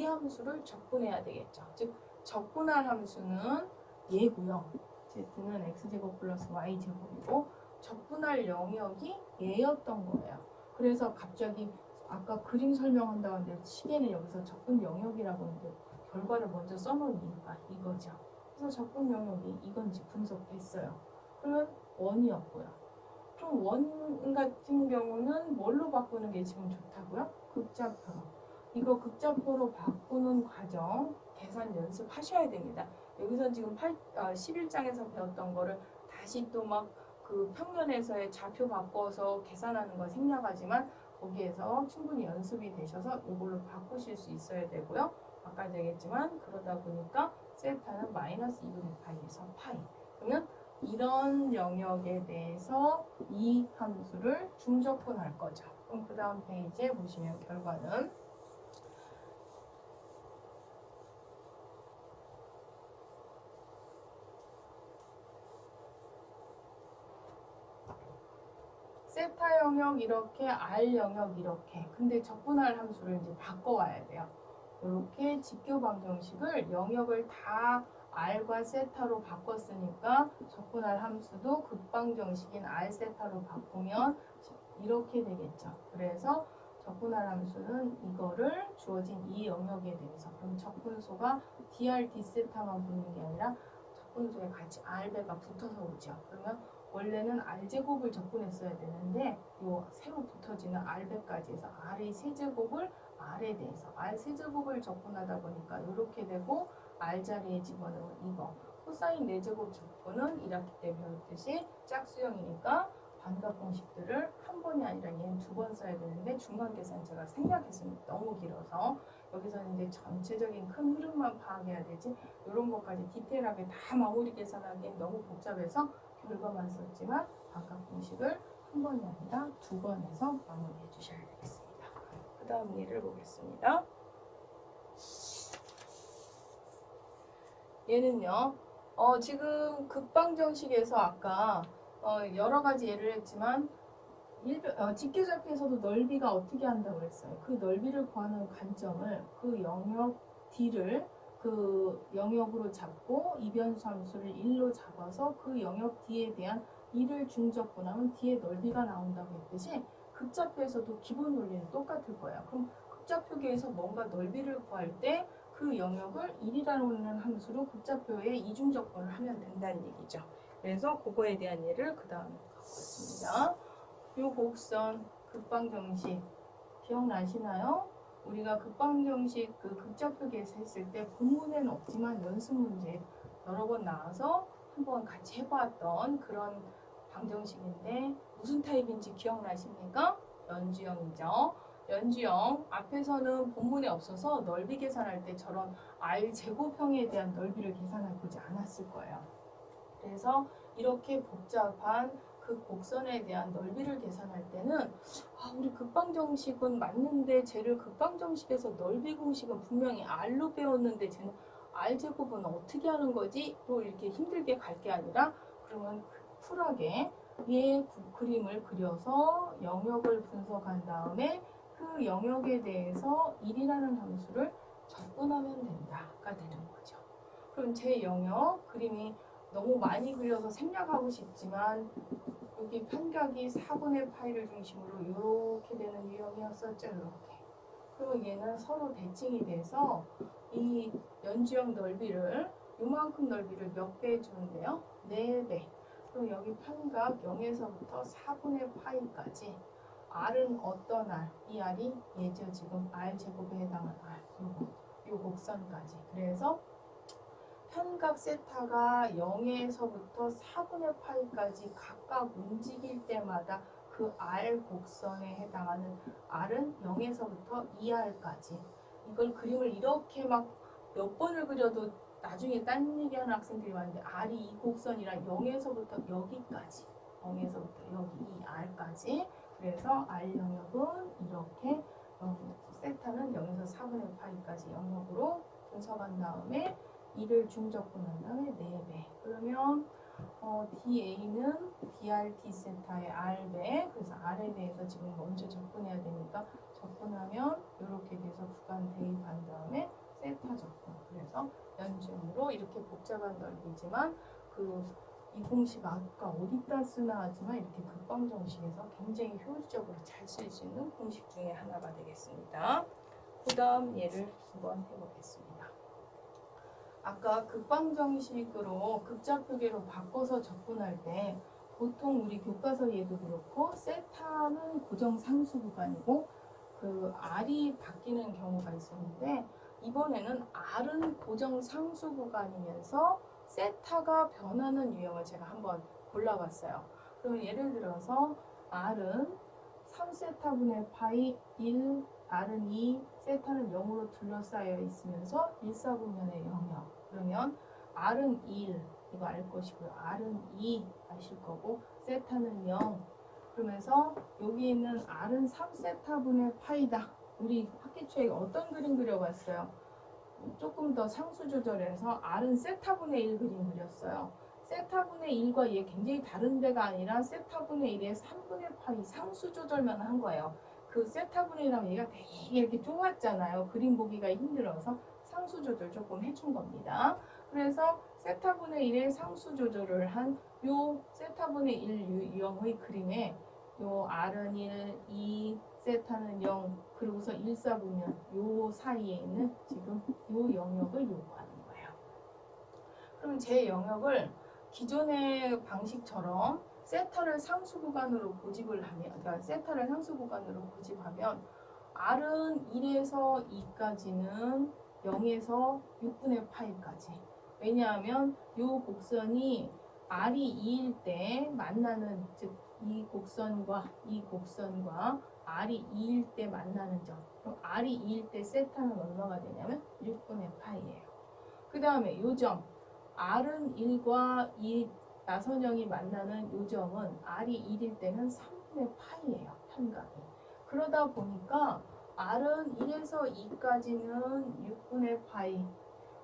함수를 적분해야 되겠죠. 즉 적분할 함수는 얘고요. z는 x제곱 플러스 y제곱이고 적분할 영역이 얘였던 거예요. 그래서 갑자기 아까 그림 설명한다는데 시계는 여기서 적분 영역이라고 하는데 결과를 먼저 써놓은 이유가 이거죠. 그래서 적분 영역이 이건지 분석했어요. 그러면 원이었고요. 그럼 원 같은 경우는 뭘로 바꾸는 게 지금 좋다고요? 극좌표로. 이거 극좌표로 바꾸는 과정 계산 연습하셔야 됩니다. 여기서 지금 11장에서 배웠던 거를 다시 또 막 그 평면에서의 좌표 바꿔서 계산하는 건 생략하지만 거기에서 충분히 연습이 되셔서 이걸로 바꾸실 수 있어야 되고요. 바꿔야 되겠지만 그러다 보니까 세타는 마이너스 2분의 파이에서 파이. 그러면 이런 영역에 대해서 이 함수를 중적분할 거죠. 그럼 그 다음 페이지에 보시면 결과는 세타 영역 이렇게, R 영역 이렇게. 근데 적분할 함수를 이제 바꿔와야 돼요. 이렇게 직교 방정식을 영역을 다 R과 세타로 바꿨으니까 적분할 함수도 극방정식인 R 세타로 바꾸면 이렇게 되겠죠. 그래서 적분할 함수는 이거를 주어진 이 영역에 대해서, 그럼 적분소가 dr d 세타만 붙는 게 아니라 적분소에 같이 R배가 붙어서 오죠. 그러면 원래는 R제곱을 적분했어야 되는데 요 새로 붙어지는 R배까지 해서 R의 세제곱을 R에 대해서 R 세제곱을 적분하다 보니까 이렇게 되고 R 자리에 집어넣은 이거 코사인 4제곱 적분은 1학기 때 배웠듯이 짝수형이니까 반값 공식들을 한 번이 아니라 얘는 2번 써야 되는데 중간 계산 제가 생략했습니다. 너무 길어서 여기서는 이제 전체적인 큰 흐름만 파악해야 되지 이런 것까지 디테일하게 다 마무리 계산하기엔 너무 복잡해서 결과만 썼지만 반값 공식을 한 번이 아니라 2번 해서 마무리해 주셔야 되겠습니다. 그 다음 예를 보겠습니다. 얘는요. 지금 극방정식에서 아까 여러 가지 예를 했지만 직교좌표에서도 넓이가 어떻게 한다고 했어요. 그 넓이를 구하는 관점을 그 영역 D를 그 영역으로 잡고 이변수 함수를 1로 잡아서 그 영역 D에 대한 1을 중적분하면 D의 넓이가 나온다고 했듯이 극좌표에서도 기본 원리는 똑같을 거예요. 그럼 극좌표계에서 뭔가 넓이를 구할 때 그 영역을 1이라는 함수로 극좌표에 이중적분을 하면 된다는 얘기죠. 그래서 그거에 대한 예를 그 다음에 갖고 있습니다. 요 곡선 극방정식 기억나시나요? 우리가 극방정식 그 극좌표계에서 했을 때 본문에는 없지만 연습 문제 여러 번 나와서 한번 같이 해봤던 그런 방정식인데 무슨 타입인지 기억나십니까? 연주형이죠. 연주형 앞에서는 본문에 없어서 넓이 계산할 때 저런 R 제곱형에 대한 넓이를 계산해 보지 않았을 거예요. 그래서 이렇게 복잡한 그 곡선에 대한 넓이를 계산할 때는 우리 극방정식은 맞는데 쟤를 극방정식에서 넓이 공식은 분명히 R로 배웠는데 쟤는 R제곱은 어떻게 하는 거지? 또 이렇게 힘들게 갈 게 아니라 그러면 쿨하게 얘 그림을 그려서 영역을 분석한 다음에 그 영역에 대해서 1이라는 함수를 적분하면 된다가 되는 거죠. 그럼 제 영역 그림이 너무 많이 그려서 생략하고 싶지만 여기 판각이 4분의 파이를 중심으로 이렇게 되는 유형이었었죠. 이렇게. 그리고 얘는 서로 대칭이 돼서 이 연주형 넓이를 요만큼 넓이를 몇 배 해주는데요? 4배. 그럼 여기 판각 0에서부터 4분의 파이까지 R은 어떤 R? 이 R이 얘죠. 지금 R제곱에 해당하는 R. 요 곡선까지. 그래서 편각 세타가 0에서부터 4분의 파이까지 각각 움직일 때마다 그 R 곡선에 해당하는 R은 0에서부터 2R까지. 이걸 그림을 이렇게 막 몇 번을 그려도 나중에 딴 얘기하는 학생들이 많은데 R이 이 곡선이라 0에서부터 여기까지. 0에서부터 여기 이 R까지. 그래서 R 영역은 이렇게 세타는 0에서 4분의 파이까지 영역으로 분석한 다음에 2를 중적분한 다음에 4배. 그러면 DA는 DRT 세타의 R배. 그래서 R에 대해서 지금 먼저 적분해야 되니까 적분하면 이렇게 돼서 구간 대입한 다음에 세타 적분. 그래서 연중으로 이렇게 복잡한 넓이지만 이 공식 아까 어디다 쓰나 하지만 이렇게 극방 정식에서 굉장히 효율적으로 잘 쓸 수 있는 공식 중에 하나가 되겠습니다. 그 다음 예를 한번 해보겠습니다. 아까 극방 정식으로 극좌표계로 바꿔서 적분할 때 보통 우리 교과서에도 그렇고 세타는 고정 상수 구간이고 그 R이 바뀌는 경우가 있었는데 이번에는 R은 고정 상수 구간이면서 세타가 변하는 유형을 제가 한번 골라봤어요. 그럼 예를 들어서 R은 3세타분의 파이 1, R은 2, 세타는 0으로 둘러싸여 있으면서 1사분면의 영역. 그러면 R은 1, 이거 알 것이고요. R은 2 아실 거고 세타는 0. 그러면서 여기 있는 R은 3세타분의 파이다. 우리 학기 초에 어떤 그림 그려봤어요? 조금 더 상수 조절해서 R은 세타분의 1 그림 그렸어요. 세타분의 1과 얘 굉장히 다른 데가 아니라 세타분의 1에 3분의 파이 상수 조절만 한 거예요. 그 세타분의 1하면 얘가 되게 이렇게 좁았잖아요. 그림 보기가 힘들어서 상수 조절 조금 해준 겁니다. 그래서 세타분의 1에 상수 조절을 한 요 세타분의 1 유형의 그림에 요 R은 1, 2, 세타는 0, 그리고서 1, 4분면 요 사이에 있는 지금 요 영역을 요구하는 거예요. 그럼 제 영역을 기존의 방식처럼 세타를 상수 구간으로 고집을 하면, 그러니까 세타를 상수 구간으로 고집하면 R은 1에서 2까지는 0에서 6분의 파이까지. 왜냐하면 요 곡선이 R이 2일 때 만나는, 즉 이 곡선과 R이 2일 때 만나는 점. 그럼 R이 2일 때 세타는 얼마가 되냐면 6분의 파이예요. 그 다음에 요 점 R은 1과 이 나선형이 만나는 요 점은 R이 1일 때는 3분의 파이예요. 편각이. 그러다 보니까 R은 1에서 2까지는 6분의 파이.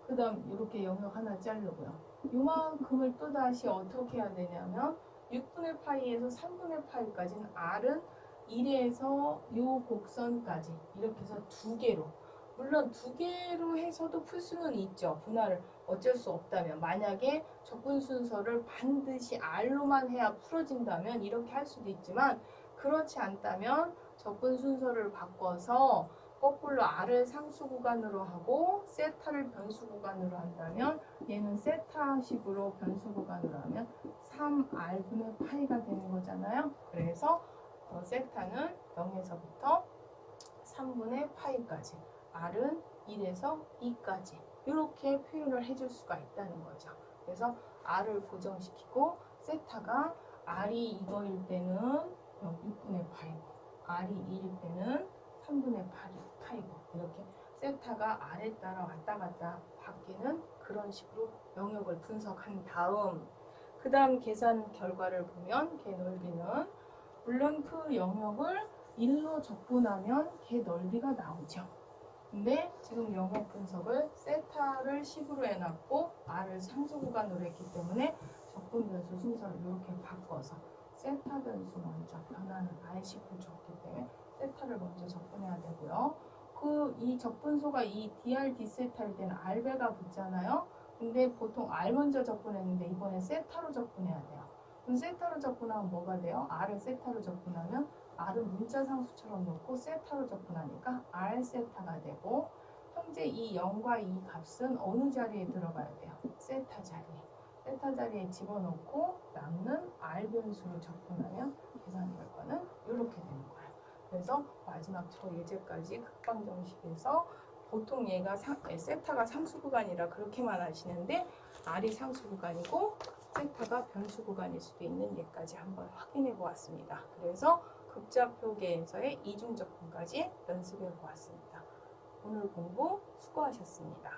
그 다음 이렇게 영역 하나 자르고요. 요만큼을 또다시 어떻게 해야 되냐면 6분의 파이에서 3분의 파이까지는 R은 1에서 요 곡선까지 이렇게 해서 두 개로, 물론 두 개로 해서도 풀 수는 있죠. 분할을 어쩔 수 없다면, 만약에 적분 순서를 반드시 R로만 해야 풀어진다면 이렇게 할 수도 있지만 그렇지 않다면 적분 순서를 바꿔서 거꾸로 R을 상수 구간으로 하고 세타를 변수 구간으로 한다면 얘는 세타식으로 변수 구간으로 하면 3R분의 파이가 되는 거잖아요. 그래서 세타는 0에서부터 3분의 파이까지, R은 1에서 2까지 이렇게 표현을 해줄 수가 있다는 거죠. 그래서 R을 고정시키고 세타가 R이 이거일 때는 6분의 파이고 R이 2일 때는 3분의 8이고 이렇게 세타가 R에 따라 왔다 갔다 바뀌는 그런 식으로 영역을 분석한 다음 그 다음 계산 결과를 보면 걔 넓이는 물론 그 영역을 1로 적분하면 걔 넓이가 나오죠. 근데 지금 영역 분석을 세타를 10으로 해놨고 R을 상수 구간으로 했기 때문에 적분 변수 순서를 이렇게 바꿔서 세타 변수 먼저 변화는 R10을 줬기 때문에 세타를 먼저 접근해야 되고요. 이 접근소가 이 DR, D세타일 때는 R배가 붙잖아요. 근데 보통 R 먼저 접근했는데 이번에 세타로 접근해야 돼요. 그럼 세타로 접근하면 뭐가 돼요? R을 세타로 접근하면 R은 문자 상수처럼 놓고 세타로 접근하니까 R 세타가 되고, 현재 이 0과 이 값은 어느 자리에 들어가야 돼요? 세타 자리에. 세타 자리에 집어넣고 남는 R 변수로 접근하면 계산 결과는 이렇게 되는 거예요. 그래서 마지막 저 예제까지 극방 정식에서 보통 얘가 세타가 상수 구간이라 그렇게만 하시는데 R이 상수 구간이고 세타가 변수 구간일 수도 있는 예까지 한번 확인해 보았습니다. 그래서 극좌표계에서의 이중 접근까지 연습해 보았습니다. 오늘 공부 수고하셨습니다.